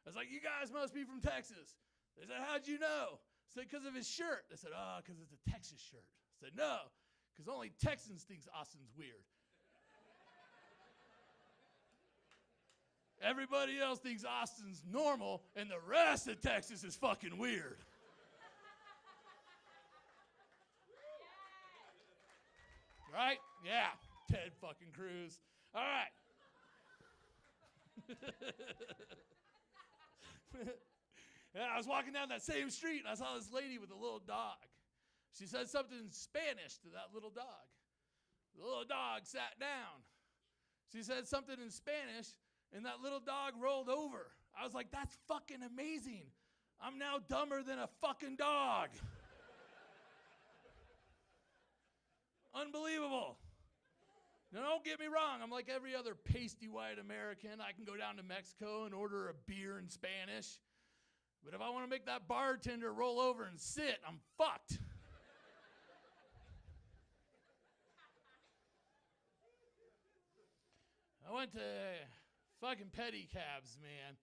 I was like, "You guys must be from Texas." They said, "How'd you know?" I said, "Because of his shirt." They said, "Oh, because it's a Texas shirt." I said, "No, because only Texans thinks Austin's weird. Everybody else thinks Austin's normal, and the rest of Texas is fucking weird." Right? Yeah. Ted fucking Cruz. All right. Yeah, I was walking down that same street, and I saw this lady with a little dog. She said something in Spanish to that little dog. The little dog sat down. She said something in Spanish, and that little dog rolled over. I was like, that's fucking amazing. I'm now dumber than a fucking dog. Unbelievable. Now, don't get me wrong. I'm like every other pasty white American. I can go down to Mexico and order a beer in Spanish. But if I want to make that bartender roll over and sit, I'm fucked. I went to fucking pedicabs, man.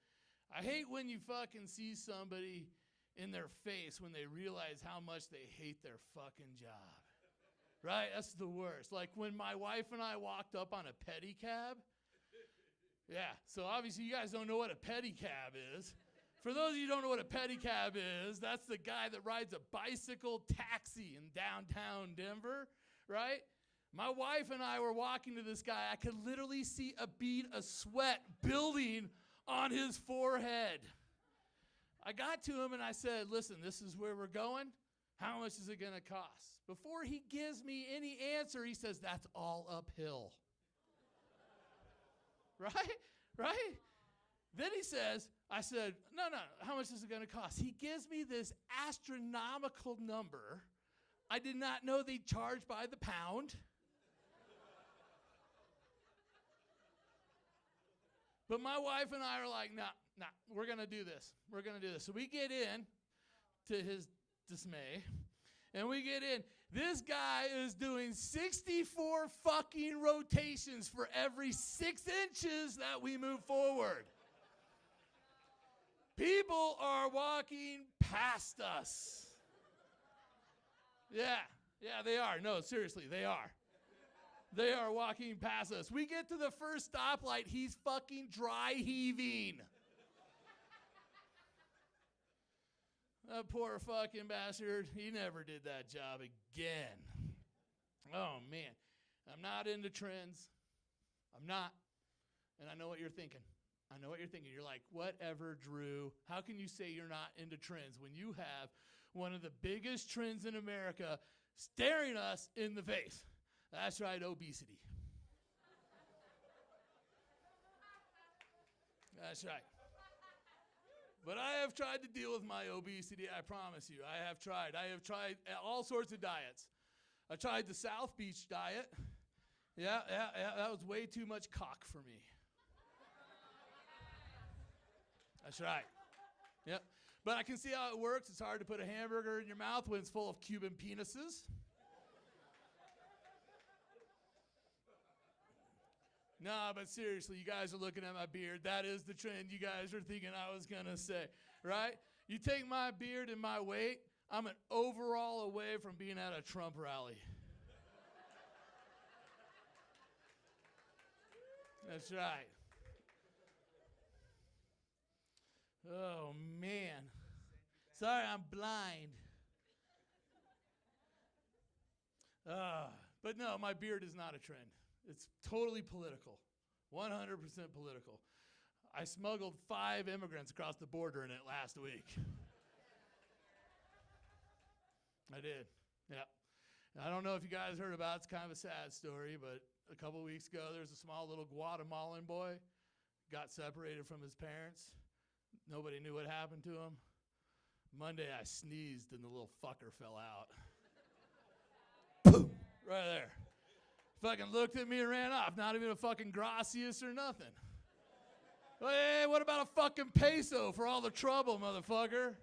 I hate when you fucking see somebody in their face when they realize how much they hate their fucking job. Right? That's the worst. Like when my wife and I walked up on a pedicab. Yeah, so obviously you guys don't know what a pedicab is. For those of you who don't know what a pedicab is, that's the guy that rides a bicycle taxi in downtown Denver, right? My wife and I were walking to this guy. I could literally see a bead of sweat building on his forehead. I got to him and I said, "Listen, this is where we're going. How much is it going to cost?" Before he gives me any answer, he says, "That's all uphill." Right? Right? Then he says, I said, no, how much is it going to cost? He gives me this astronomical number. I did not know they charge by the pound. But my wife and I are like, nah, we're going to do this. We're going to do this. So we get in, to his dismay, and we get in. This guy is doing 64 fucking rotations for every 6 inches that we move forward. People are walking past us. Yeah, they are. No, seriously, they are. They are walking past us. We get to the first stoplight, he's fucking dry heaving. That poor fucking bastard, he never did that job again. Oh, man. I'm not into trends. I'm not. And I know what you're thinking. You're like, whatever, Drew. How can you say you're not into trends when you have one of the biggest trends in America staring us in the face? That's right, obesity. That's right. But I have tried to deal with my obesity, I promise you. I have tried. I have tried all sorts of diets. I tried the South Beach diet. Yeah, that was way too much cock for me. That's right. Yep. But I can see how it works. It's hard to put a hamburger in your mouth when it's full of Cuban penises. No, but seriously, you guys are looking at my beard. That is the trend you guys are thinking I was going to say, right? You take my beard and my weight, I'm an overall away from being at a Trump rally. That's right. Oh, man. Sorry, I'm blind. But no, my beard is not a trend. It's totally political, 100% political. I smuggled 5 immigrants across the border in it last week. I did, yeah. I don't know if you guys heard about it. It's kind of a sad story, but a couple weeks ago, there's a small little Guatemalan boy, got separated from his parents. Nobody knew what happened to him. Monday, I sneezed and the little fucker fell out. Right there. Fucking looked at me and ran off. Not even a fucking gracias or nothing. Hey, what about a fucking peso for all the trouble, motherfucker?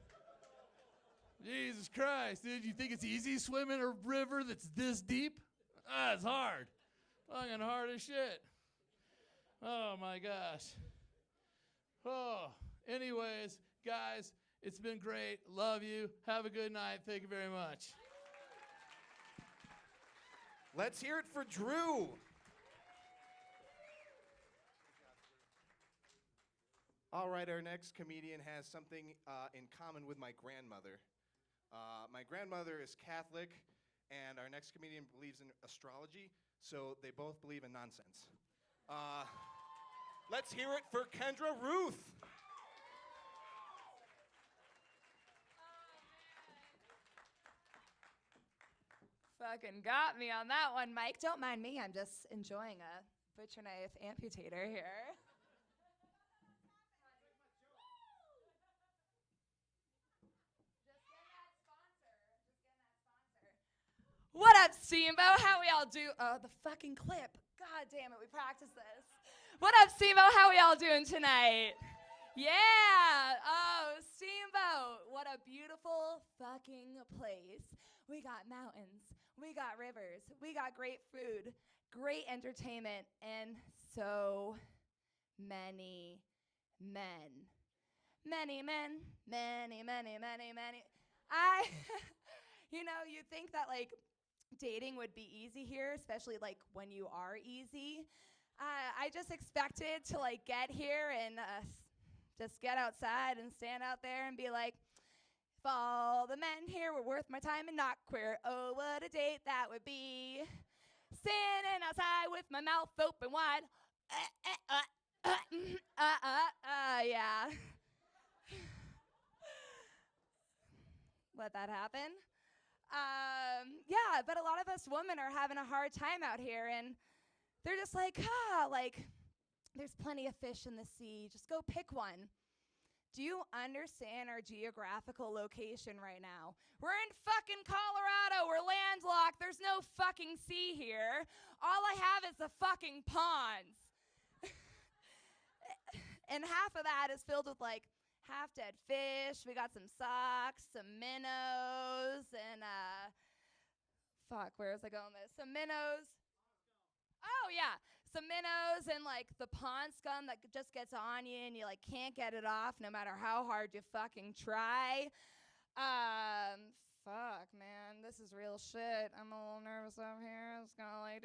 Jesus Christ, dude, you think it's easy swimming a river that's this deep? It's hard. Fucking hard as shit. Oh, my gosh. Oh, anyways, guys, it's been great. Love you. Have a good night. Thank you very much. Let's hear it for Drew. All right, our next comedian has something in common with my grandmother. My grandmother is Catholic, and our next comedian believes in astrology, so they both believe in nonsense. Let's hear it for Kendra Ruth. Fucking got me on that one, Mike. Don't mind me. I'm just enjoying a butcher knife amputator here. What up, Steamboat? How we all do? Oh, the fucking clip. God damn it, we practiced this. What up, Steamboat? How we all doing tonight? Yeah. Oh, Steamboat. What a beautiful fucking place. We got mountains. We got rivers. We got great food, great entertainment, and so many men. Many men. Many, many, many, many. You think that, like, dating would be easy here, especially, like, when you are easy. I just expected to, like, get here and just get outside and stand out there and be like, if all the men here were worth my time and not queer, oh, what a date that would be. Standing outside with my mouth open wide. Yeah. Let that happen. Yeah, but a lot of us women are having a hard time out here, and they're just like, there's plenty of fish in the sea. Just go pick one. Do you understand our geographical location right now? We're in fucking Colorado. We're landlocked. There's no fucking sea here. All I have is the fucking ponds. And half of that is filled with, like, half-dead fish. We got some socks, some minnows, and, where was I going with this? Some minnows. Oh, yeah. Some minnows and, like, the pond scum that just gets on you and you, like, can't get it off no matter how hard you fucking try. Fuck, man. This is real shit. I'm a little nervous up here. It's kind of like,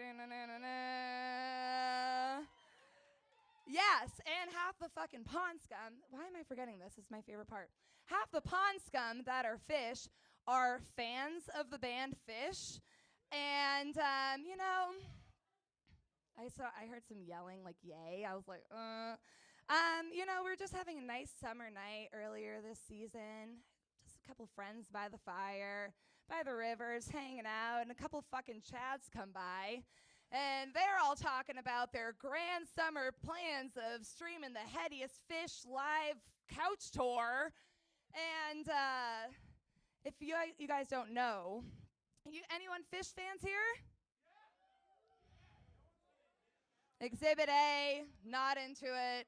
Yes, and half the fucking pond scum. Why am I forgetting this? This is my favorite part. Half the pond scum that are fish are fans of the band Fish. And, I heard some yelling, like, yay. I was like, we're just having a nice summer night earlier this season. Just a couple friends by the fire, by the rivers, hanging out, and a couple fucking chads come by. And they're all talking about their grand summer plans of streaming the Headiest Fish live couch tour. And if you guys don't know, anyone fish fans here? Exhibit A, not into it.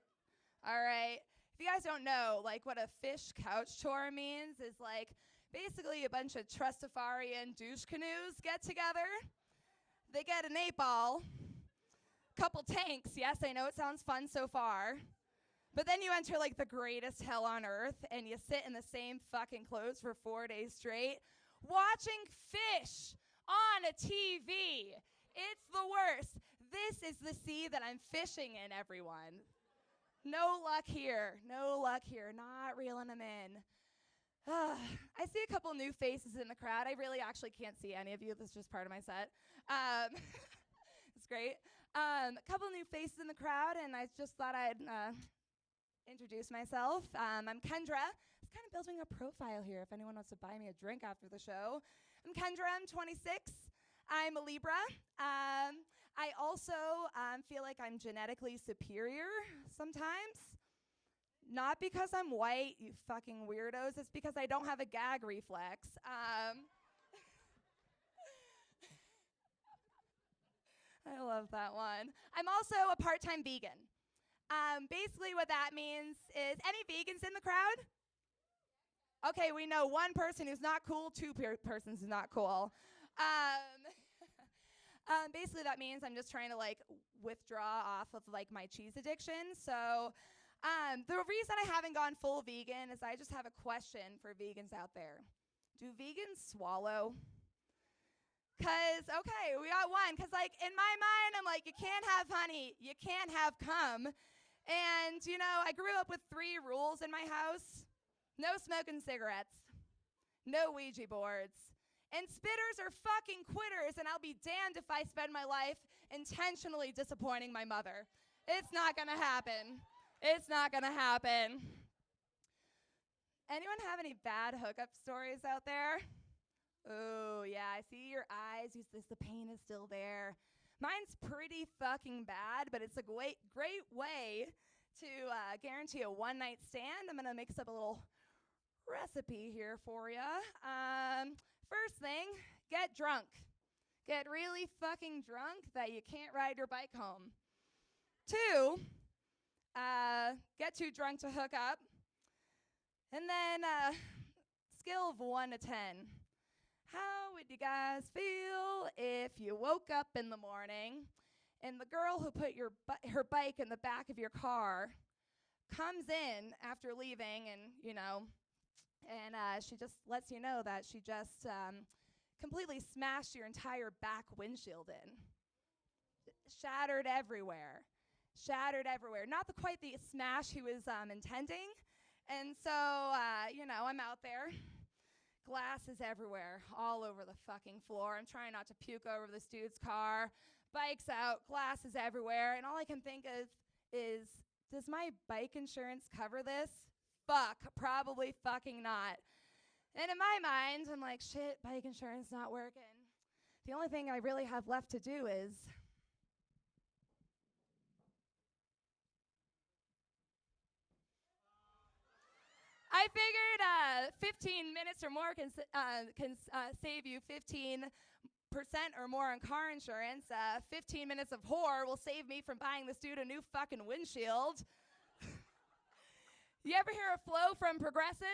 All right. If you guys don't know, like, what a fish couch tour means is, like, basically a bunch of Trustafarian douche canoes get together. They get an 8-ball, couple tanks. Yes, I know it sounds fun so far. But then you enter, like, the greatest hell on earth, and you sit in the same fucking clothes for 4 days straight, watching fish on a TV. It's the worst. This is the sea that I'm fishing in, everyone. No luck here. No luck here. Not reeling them in. I see a couple new faces in the crowd. I really actually can't see any of you. This is just part of my set. It's great. A couple new faces in the crowd, and I just thought I'd introduce myself. I'm Kendra. I was kind of building a profile here if anyone wants to buy me a drink after the show. I'm Kendra. I'm 26. I'm a Libra. I also feel like I'm genetically superior sometimes. Not because I'm white, you fucking weirdos. It's because I don't have a gag reflex. I love that one. I'm also a part-time vegan. Basically what that means is, any vegans in the crowd? Okay, we know one person who's not cool, two persons who's not cool. Basically that means I'm just trying to, like, withdraw off of, like, my cheese addiction. So the reason I haven't gone full vegan is I just have a question for vegans out there. Do vegans swallow? Because, okay, we got one. Because, like, in my mind, I'm like, you can't have honey. You can't have cum. And, you know, I grew up with 3 rules in my house. No smoking cigarettes. No Ouija boards. And spitters are fucking quitters, and I'll be damned if I spend my life intentionally disappointing my mother. It's not going to happen. It's not going to happen. Anyone have any bad hookup stories out there? Oh, yeah, I see your eyes. The pain is still there. Mine's pretty fucking bad, but it's a great way to guarantee a one-night stand. I'm going to mix up a little recipe here for you. First thing, get drunk. Get really fucking drunk that you can't ride your bike home. 2, get too drunk to hook up. And then, scale of 1 to 10. How would you guys feel if you woke up in the morning and the girl who put her bike in the back of your car comes in after leaving and, you know, and she just lets you know that she just completely smashed your entire back windshield in. Shattered everywhere. Shattered everywhere. Not quite the smash he was intending. And so, you know, I'm out there. Glasses everywhere, all over the fucking floor. I'm trying not to puke over this dude's car. Bikes out, glasses everywhere. And all I can think of is, does my bike insurance cover this? Fuck, probably fucking not. And in my mind, I'm like, shit, bike insurance not working. The only thing I really have left to do is I figured 15 minutes or more can save you 15% or more on car insurance. 15 minutes of whore will save me from buying this dude a new fucking windshield. You ever hear a flow from Progressive?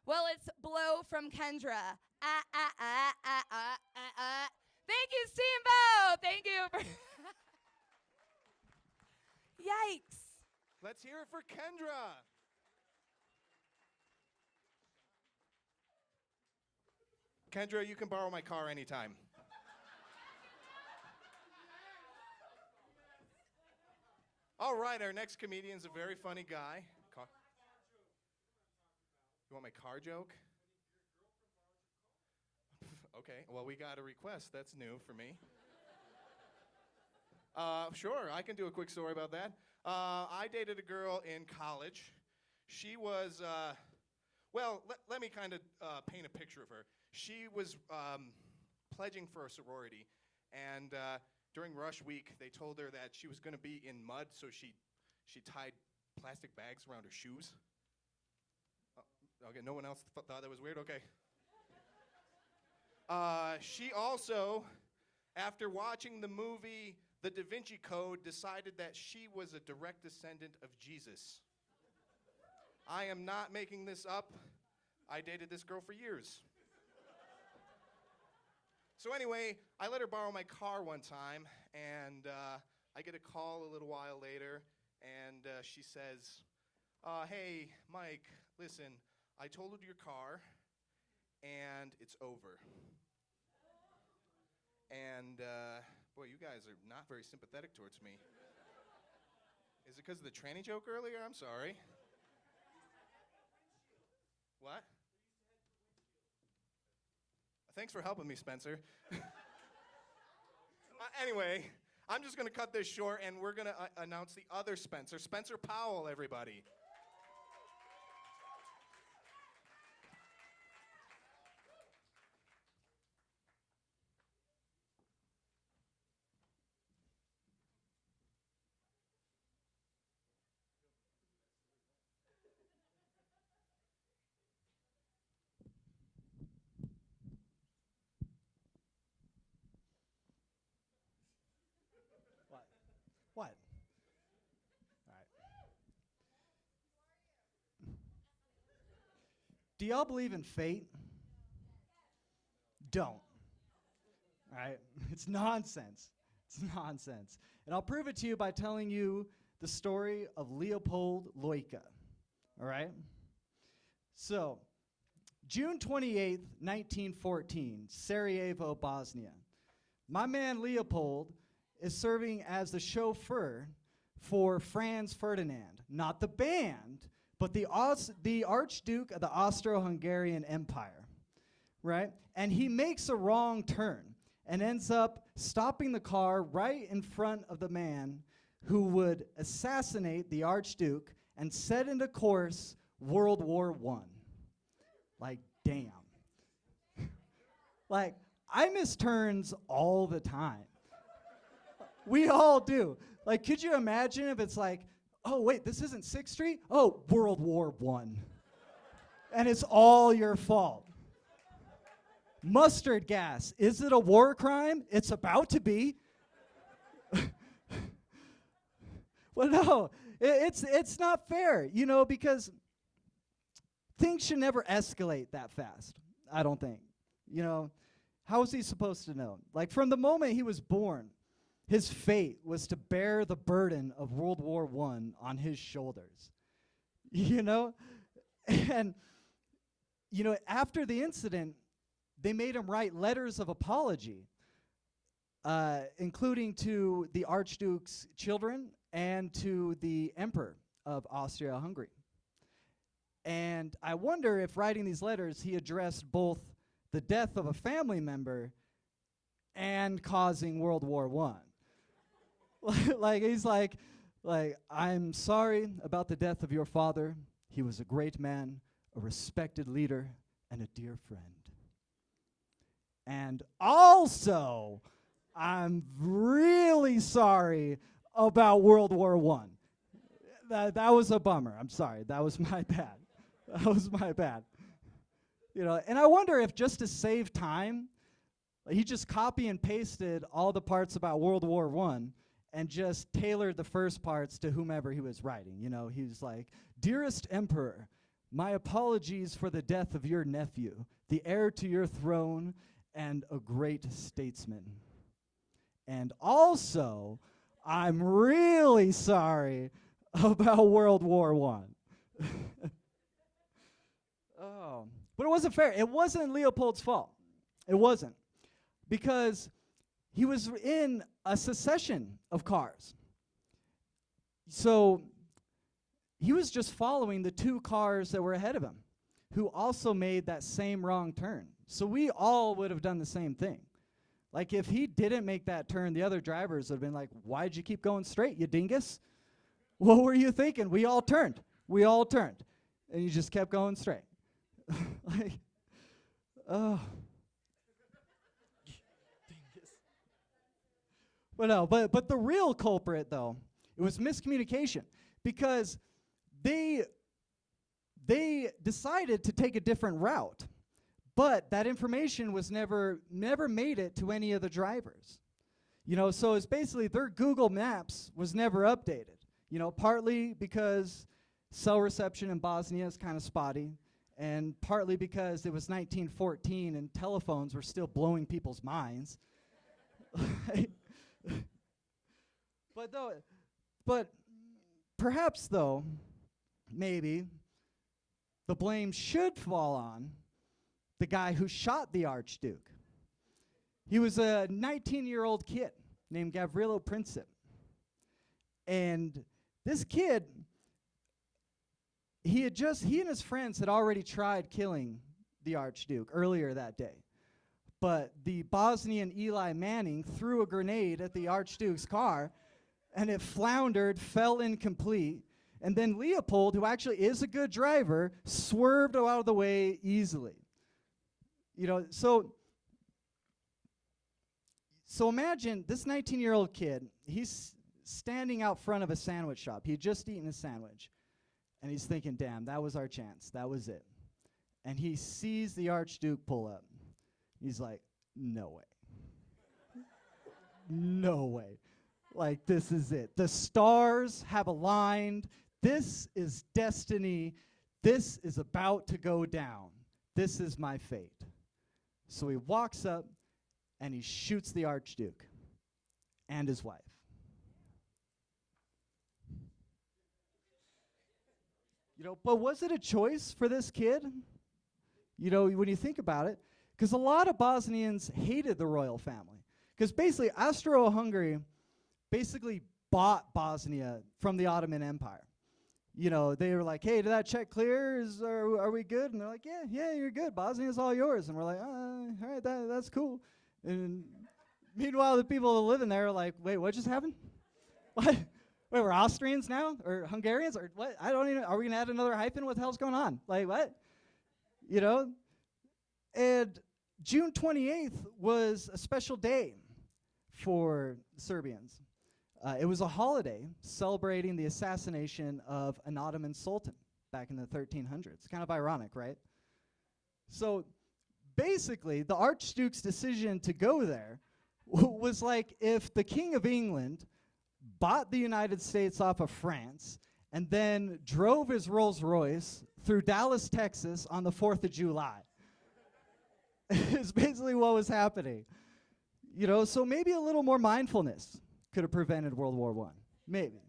Well, it's blow from Kendra. Thank you, Steamboat. Thank you. Yikes. Let's hear it for Kendra. Kendra, you can borrow my car anytime. All right, our next comedian's a very funny guy. You want my car joke? Okay, well, we got a request. That's new for me. Sure, I can do a quick story about that. I dated a girl in college. She was, well, let me kind of paint a picture of her. She was pledging for a sorority, and during Rush Week, they told her that she was going to be in mud, so she tied plastic bags around her shoes. Okay, no one else thought that was weird? Okay. She also, after watching the movie The Da Vinci Code, decided that she was a direct descendant of Jesus. I am not making this up. I dated this girl for years. So anyway, I let her borrow my car one time, and I get a call a little while later, and she says, hey, Mike, listen, I totaled your car, and it's over. And, boy, you guys are not very sympathetic towards me. Is it because of the tranny joke earlier? I'm sorry. What? Thanks for helping me, Spencer. Anyway, I'm just going to cut this short, and we're going to announce the other Spencer. Spencer Powell, everybody. What? All right. Do y'all believe in fate? Don't. All right? It's nonsense. It's nonsense. And I'll prove it to you by telling you the story of Leopold Boyka. All right? So, June 28th, 1914, Sarajevo, Bosnia. My man Leopold is serving as the chauffeur for Franz Ferdinand, not the band, but the Archduke of the Austro-Hungarian Empire, right? And he makes a wrong turn and ends up stopping the car right in front of the man who would assassinate the Archduke and set into course World War I. Like, damn. Like, I miss turns all the time. We all do. Like, could you imagine if it's like, oh, wait, this isn't 6th Street? Oh, World War I. And it's all your fault. Mustard gas. Is it a war crime? It's about to be. Well, no, it's not fair, you know, because things should never escalate that fast, I don't think. You know, how was he supposed to know? Like, from the moment he was born, his fate was to bear the burden of World War I on his shoulders, you know? And, you know, after the incident, they made him write letters of apology, including to the Archduke's children and to the Emperor of Austria-Hungary. And I wonder if writing these letters, he addressed both the death of a family member and causing World War I. Like, he's like, I'm sorry about the death of your father. He was a great man, a respected leader, and a dear friend. And also, I'm really sorry about World War I. That was a bummer. I'm sorry. That was my bad. That was my bad. You know, and I wonder if just to save time, he just copy and pasted all the parts about World War I and just tailored the first parts to whomever he was writing. You know, he was like, "Dearest Emperor, my apologies for the death of your nephew, the heir to your throne, and a great statesman. And also, I'm really sorry about World War I." Oh, but it wasn't fair. It wasn't Leopold's fault. It wasn't. Because he was in a succession of cars. So he was just following the two cars that were ahead of him, who also made that same wrong turn. So we all would have done the same thing. Like, if he didn't make that turn, the other drivers would have been like, "Why'd you keep going straight, you dingus? What were you thinking?" We all turned. We all turned. And you just kept going straight. Like, oh. But the real culprit, though, it was miscommunication, because they decided to take a different route, but that information was never made it to any of the drivers. So it's basically their Google Maps was never updated. Partly because cell reception in Bosnia is kind of spotty, and partly because it was 1914 and telephones were still blowing people's minds. But perhaps, though, maybe the blame should fall on the guy who shot the Archduke. He was a 19-year-old kid named Gavrilo Princip. And this kid, he and his friends had already tried killing the Archduke earlier that day. But the Bosnian Eli Manning threw a grenade at the Archduke's car, and it floundered, fell incomplete, and then Leopold, who actually is a good driver, swerved out of the way easily. So imagine this 19-year-old kid, he's standing out front of a sandwich shop. He had just eaten a sandwich, and he's thinking, damn, that was our chance. That was it. And he sees the Archduke pull up. He's like, no way. No way. Like, this is it. The stars have aligned. This is destiny. This is about to go down. This is my fate. So he walks up and he shoots the Archduke and his wife. But was it a choice for this kid? When you think about it, because a lot of Bosnians hated the royal family. Because basically, Austro-Hungary basically bought Bosnia from the Ottoman Empire. They were like, hey, did that check clear? Are we good? And they're like, yeah, you're good. Bosnia's all yours. And we're like, all right, that's cool. And meanwhile, the people living there are like, wait, what just happened? What? Wait, we're Austrians now? Or Hungarians? Or what? I don't even, are we going to add another hyphen? What the hell's going on? Like, what? And June 28th was a special day for Serbians. It was a holiday celebrating the assassination of an Ottoman sultan back in the 1300s. Kind of ironic, right? So basically, the Archduke's decision to go there was like if the King of England bought the United States off of France and then drove his Rolls Royce through Dallas, Texas on the 4th of July. It's basically what was happening. So maybe a little more mindfulness could have prevented World War I. Maybe.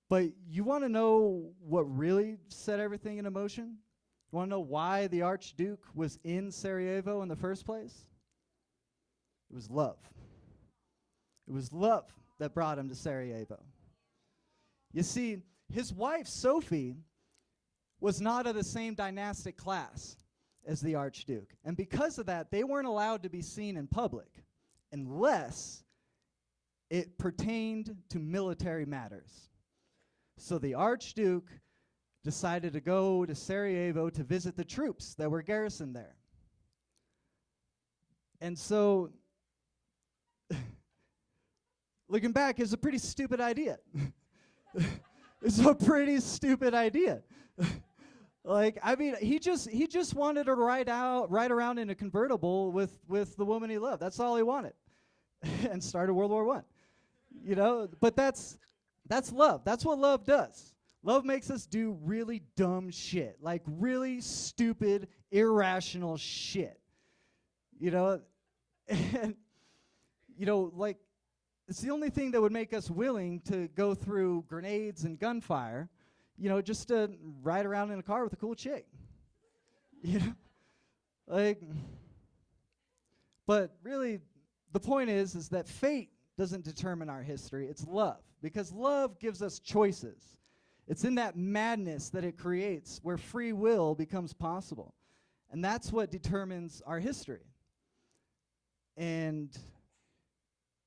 But you want to know what really set everything in motion? You want to know why the Archduke was in Sarajevo in the first place? It was love. It was love that brought him to Sarajevo. You see, his wife, Sophie, was not of the same dynastic class as the Archduke. And because of that, they weren't allowed to be seen in public unless it pertained to military matters. So the Archduke decided to go to Sarajevo to visit the troops that were garrisoned there. And so, looking back, it's a pretty stupid idea. It's a pretty stupid idea. He just wanted to ride around in a convertible with the woman he loved. That's all he wanted. And started World War I. But that's love. That's what love does. Love makes us do really dumb shit, like really stupid, irrational shit. And it's the only thing that would make us willing to go through grenades and gunfire, just to ride around in a car with a cool chick. But really, the point is that fate doesn't determine our history. It's love, because love gives us choices. It's in that madness that it creates where free will becomes possible. And that's what determines our history. And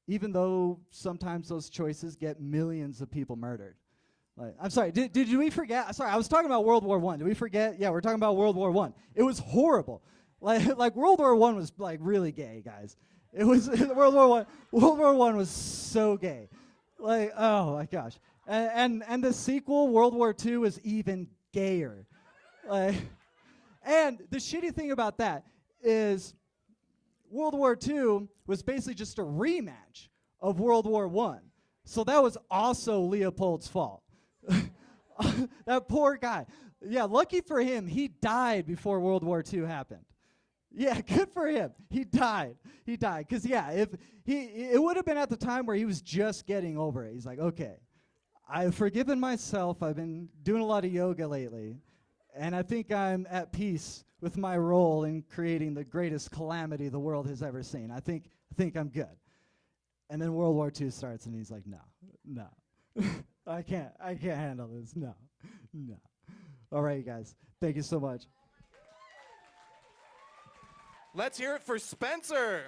even though sometimes those choices get millions of people murdered. I'm sorry, did we forget? Sorry, I was talking about World War I. Did we forget? Yeah, we're talking about World War I. It was horrible. Like World War I was like really gay, guys. It was World War One. World War One was so gay. Like, oh my gosh. And the sequel, World War II, is even gayer. Like, and the shitty thing about that is World War II was basically just a rematch of World War I. So that was also Leopold's fault. That poor guy. Yeah, lucky for him, he died before World War II happened. Yeah, good for him. He died. Because, yeah, it would have been at the time where he was just getting over it. He's like, okay, I've forgiven myself. I've been doing a lot of yoga lately. And I think I'm at peace with my role in creating the greatest calamity the world has ever seen. I think I'm good. And then World War II starts, and he's like, no. I can't handle this. No. All right, you guys. Thank you so much. Let's hear it for Spencer.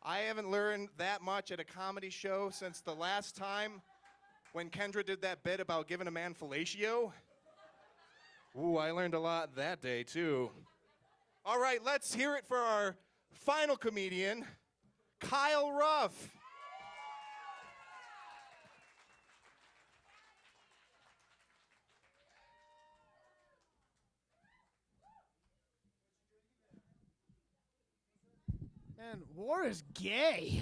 I haven't learned that much at a comedy show since the last time when Kendra did that bit about giving a man fellatio. Ooh, I learned a lot that day, too. All right, let's hear it for our final comedian, Kyle Ruff. Man, war is gay.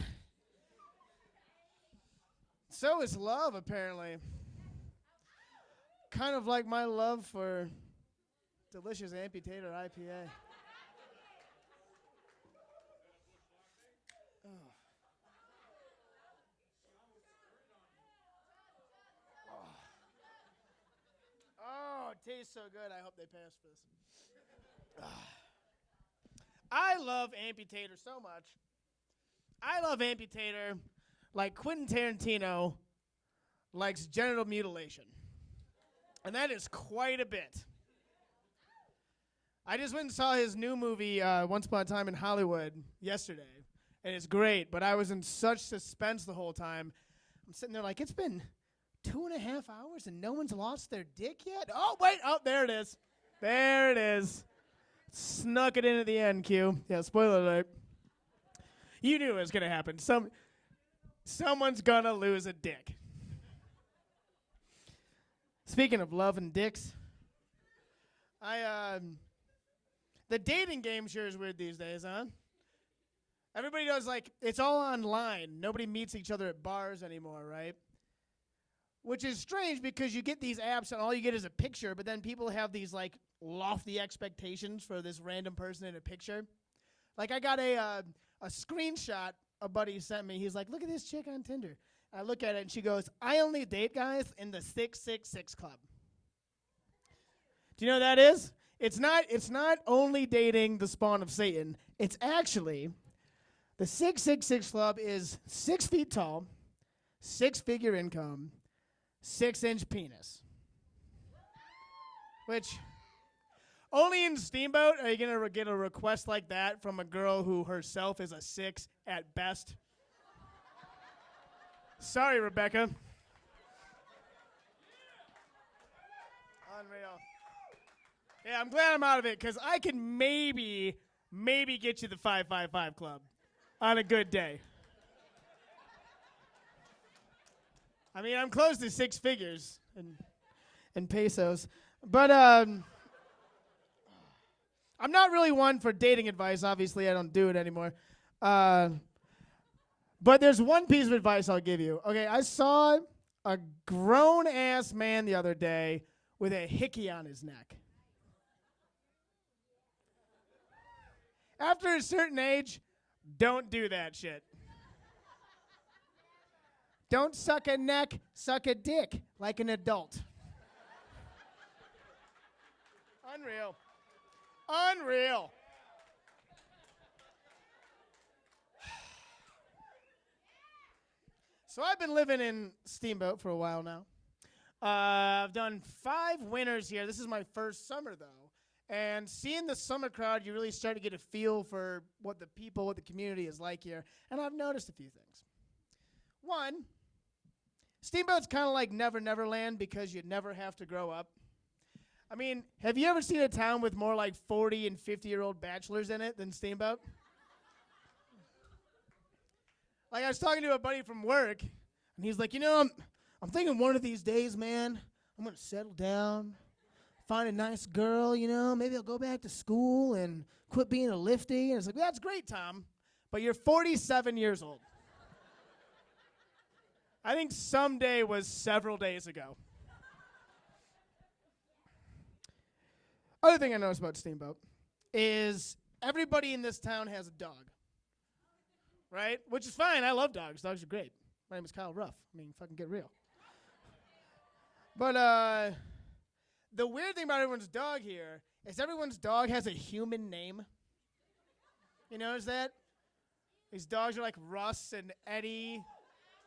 So is love, apparently. Kind of like my love for delicious amputator IPA. Oh, it tastes so good. I hope they pass for this. I love Amputator so much. I love Amputator like Quentin Tarantino likes genital mutilation. And that is quite a bit. I just went and saw his new movie, Once Upon a Time in Hollywood, yesterday. And it's great, but I was in such suspense the whole time. I'm sitting there like, it's been 2.5 hours and no one's lost their dick yet? Oh, wait. Oh, there it is. There it is. Snuck it in at the end, Q. Yeah, spoiler alert. You knew it was going to happen. Someone's going to lose a dick. Speaking of love and dicks, the dating game sure is weird these days, huh? Everybody does, like, it's all online. Nobody meets each other at bars anymore, right? Which is strange because you get these apps and all you get is a picture, but then people have these, like, lofty expectations for this random person in a picture. Like, I got a screenshot a buddy sent me. He's like, look at this chick on Tinder. I look at it, and she goes, I only date guys in the 666 Club. Do you know what that is? It's not only dating the spawn of Satan. It's actually, the 666 Club is 6 feet tall, 6-figure income, 6-inch penis. Which, only in Steamboat are you going to get a request like that from a girl who herself is a 6 at best. Sorry, Rebecca. Unreal. Yeah, I'm glad I'm out of it because I can maybe get you the 555 Club on a good day. I mean, I'm close to 6 figures in pesos. But I'm not really one for dating advice. Obviously, I don't do it anymore. But there's one piece of advice I'll give you. Okay, I saw a grown-ass man the other day with a hickey on his neck. After a certain age, don't do that shit. Don't suck a neck, suck a dick like an adult. Unreal. Unreal. So I've been living in Steamboat for a while now. I've done 5 winters here. This is my first summer, though. And seeing the summer crowd, you really start to get a feel for what the people, what the community is like here. And I've noticed a few things. One, Steamboat's kind of like Never Never Land because you never have to grow up. I mean, have you ever seen a town with more like 40 and 50-year-old bachelors in it than Steamboat? Like, I was talking to a buddy from work, and he's like, I'm thinking one of these days, man, I'm going to settle down, find a nice girl, maybe I'll go back to school and quit being a lifty. And it's like, that's great, Tom, but you're 47 years old. I think someday was several days ago. Other thing I noticed about Steamboat is everybody in this town has a dog. Right? Which is fine. I love dogs. Dogs are great. My name is Kyle Ruff. I mean, fucking get real. But the weird thing about everyone's dog here is everyone's dog has a human name. You notice that? These dogs are like Russ and Eddie,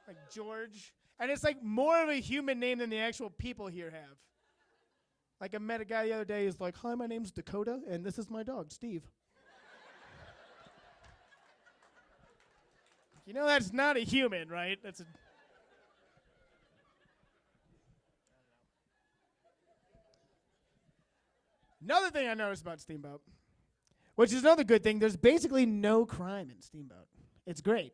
like George. And it's like more of a human name than the actual people here have. Like I met a guy the other day who's like, hi, my name's Dakota, and this is my dog, Steve. That's not a human, right? That's a... Another thing I noticed about Steamboat, which is another good thing, there's basically no crime in Steamboat. It's great.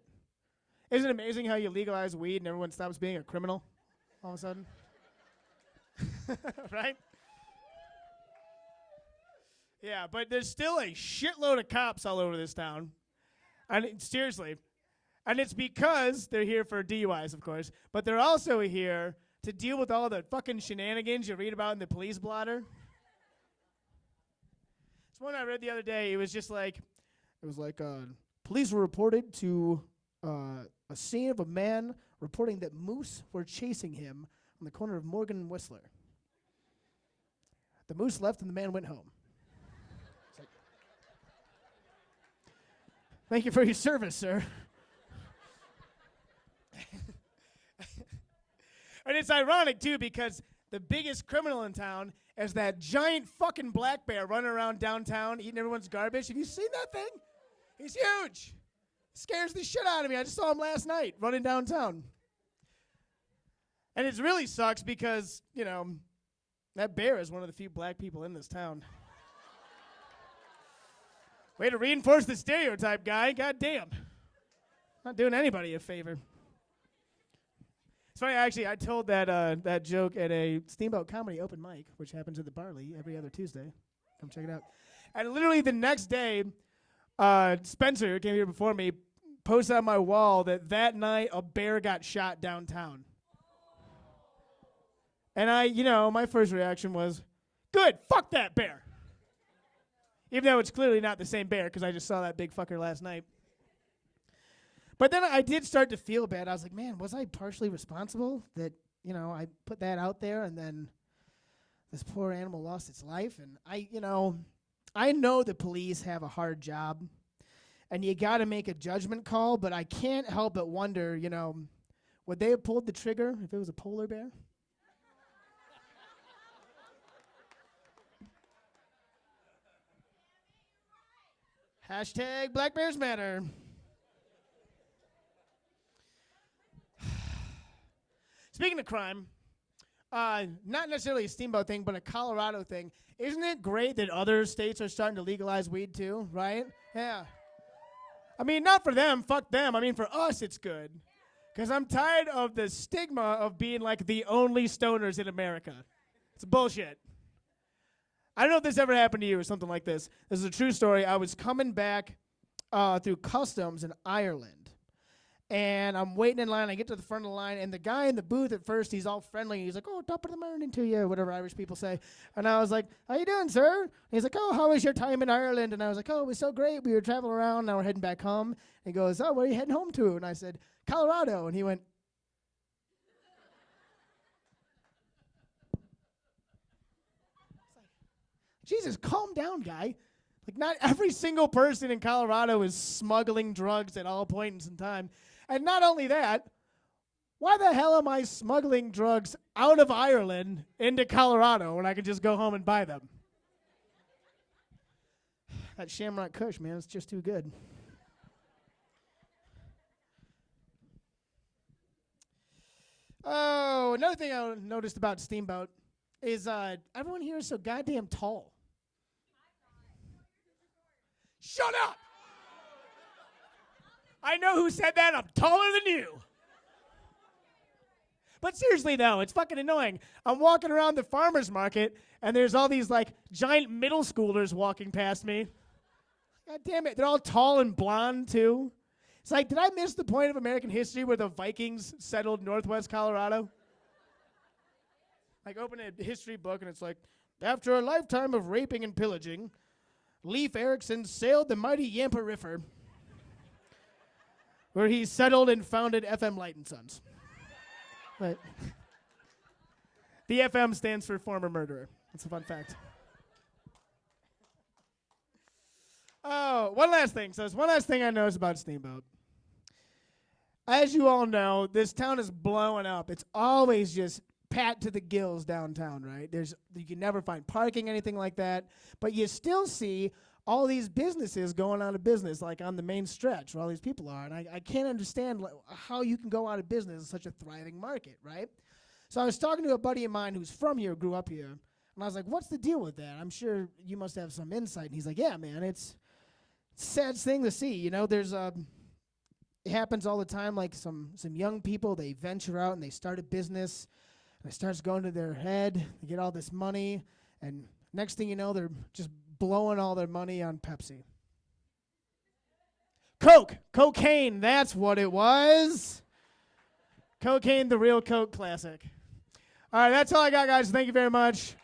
Isn't it amazing how you legalize weed and everyone stops being a criminal all of a sudden? Right? Yeah, but there's still a shitload of cops all over this town. Seriously. And it's because they're here for DUIs, of course, but they're also here to deal with all the fucking shenanigans you read about in the police blotter. It's one I read the other day. It was like police were reported to a scene of a man reporting that moose were chasing him on the corner of Morgan and Whistler. The moose left and the man went home. Like, thank you for your service, sir. And it's ironic, too, because the biggest criminal in town is that giant fucking black bear running around downtown eating everyone's garbage. Have you seen that thing? He's huge. Scares the shit out of me. I just saw him last night running downtown. And it really sucks because, that bear is one of the few black people in this town. Way to reinforce the stereotype, guy. God damn. Not doing anybody a favor. It's funny, actually, I told that joke at a Steamboat Comedy open mic, which happens at the Barley every other Tuesday. Come check it out. And literally the next day, Spencer, who came here before me, posted on my wall that night a bear got shot downtown. And my first reaction was, good, fuck that bear. Even though it's clearly not the same bear, because I just saw that big fucker last night. But then I did start to feel bad. I was like, man, was I partially responsible that, I put that out there and then this poor animal lost its life? And I know the police have a hard job and you got to make a judgment call, but I can't help but wonder, would they have pulled the trigger if it was a polar bear? Hashtag Black Bears Matter. Speaking of crime, not necessarily a Steamboat thing, but a Colorado thing. Isn't it great that other states are starting to legalize weed too, right? Yeah. I mean, not for them, fuck them. I mean, for us, it's good. Because I'm tired of the stigma of being like the only stoners in America. It's bullshit. I don't know if this ever happened to you or something like this. This is a true story. I was coming back through customs in Ireland. And I'm waiting in line. I get to the front of the line, and the guy in the booth at first, he's all friendly. He's like, oh, top of the morning to you, whatever Irish people say. And I was like, how you doing, sir? And he's like, oh, how was your time in Ireland? And I was like, oh, it was so great. We were traveling around. Now we're heading back home. And he goes, oh, where are you heading home to? And I said, Colorado. And he went, Jesus, calm down, guy. Like, not every single person in Colorado is smuggling drugs at all points in time. And not only that, why the hell am I smuggling drugs out of Ireland into Colorado when I can just go home and buy them? That Shamrock Kush, man, it's just too good. Oh, another thing I noticed about Steamboat is everyone here is so goddamn tall. Shut up! I know who said that. I'm taller than you. But seriously, though, it's fucking annoying. I'm walking around the farmer's market, and there's all these, like, giant middle schoolers walking past me. God damn it. They're all tall and blonde, too. It's like, did I miss the point of American history where the Vikings settled northwest Colorado? Like, open a history book, and it's like, after a lifetime of raping and pillaging, Leif Erikson sailed the mighty Yampa River, where he settled and founded FM Light and Sons. But the FM stands for former murderer. That's a fun fact. Oh, one last thing. So, one last thing I noticed about Steamboat. As you all know, this town is blowing up. It's always just packed to the gills downtown, right? You can never find parking, anything like that. But you still see all these businesses going out of business, like on the main stretch where all these people are. And I can't understand how you can go out of business in such a thriving market, right? So I was talking to a buddy of mine who's from here, grew up here. And I was like, what's the deal with that? I'm sure you must have some insight. And he's like, yeah, man, it's a sad thing to see. You know, there's it happens all the time. Like some young people, they venture out and they start a business. And it starts going to their head. They get all this money. And next thing you know, they're just blowing all their money on Pepsi. Cocaine, that's what it was. Cocaine, the real Coke classic. All right, that's all I got, guys. Thank you very much.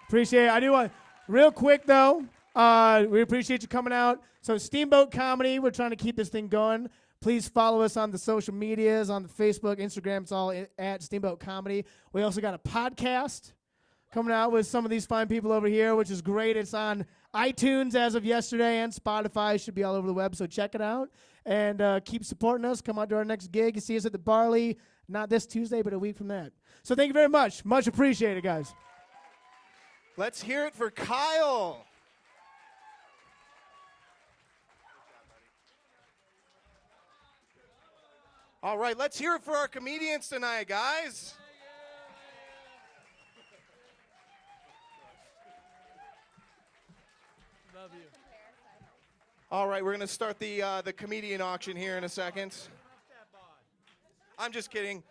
Appreciate it. I do want, real quick, though, we appreciate you coming out. So Steamboat Comedy, we're trying to keep this thing going. Please follow us on the social medias, on the Facebook, Instagram. It's all at Steamboat Comedy. We also got a podcast coming out with some of these fine people over here, which is great. It's on iTunes as of yesterday and Spotify. Should be all over the web, so check it out. And keep supporting us. Come out to our next gig. You see us at the Barley, not this Tuesday, but a week from that. So thank you very much. Much appreciated, guys. Let's hear it for Kyle. All right, let's hear it for our comedians tonight, guys. Love you. All right, we're going to start the comedian auction here in a second. I'm just kidding.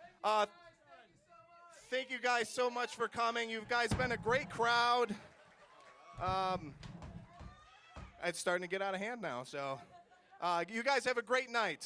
Thank you guys so much for coming. You guys been a great crowd. It's starting to get out of hand now, so you guys have a great night.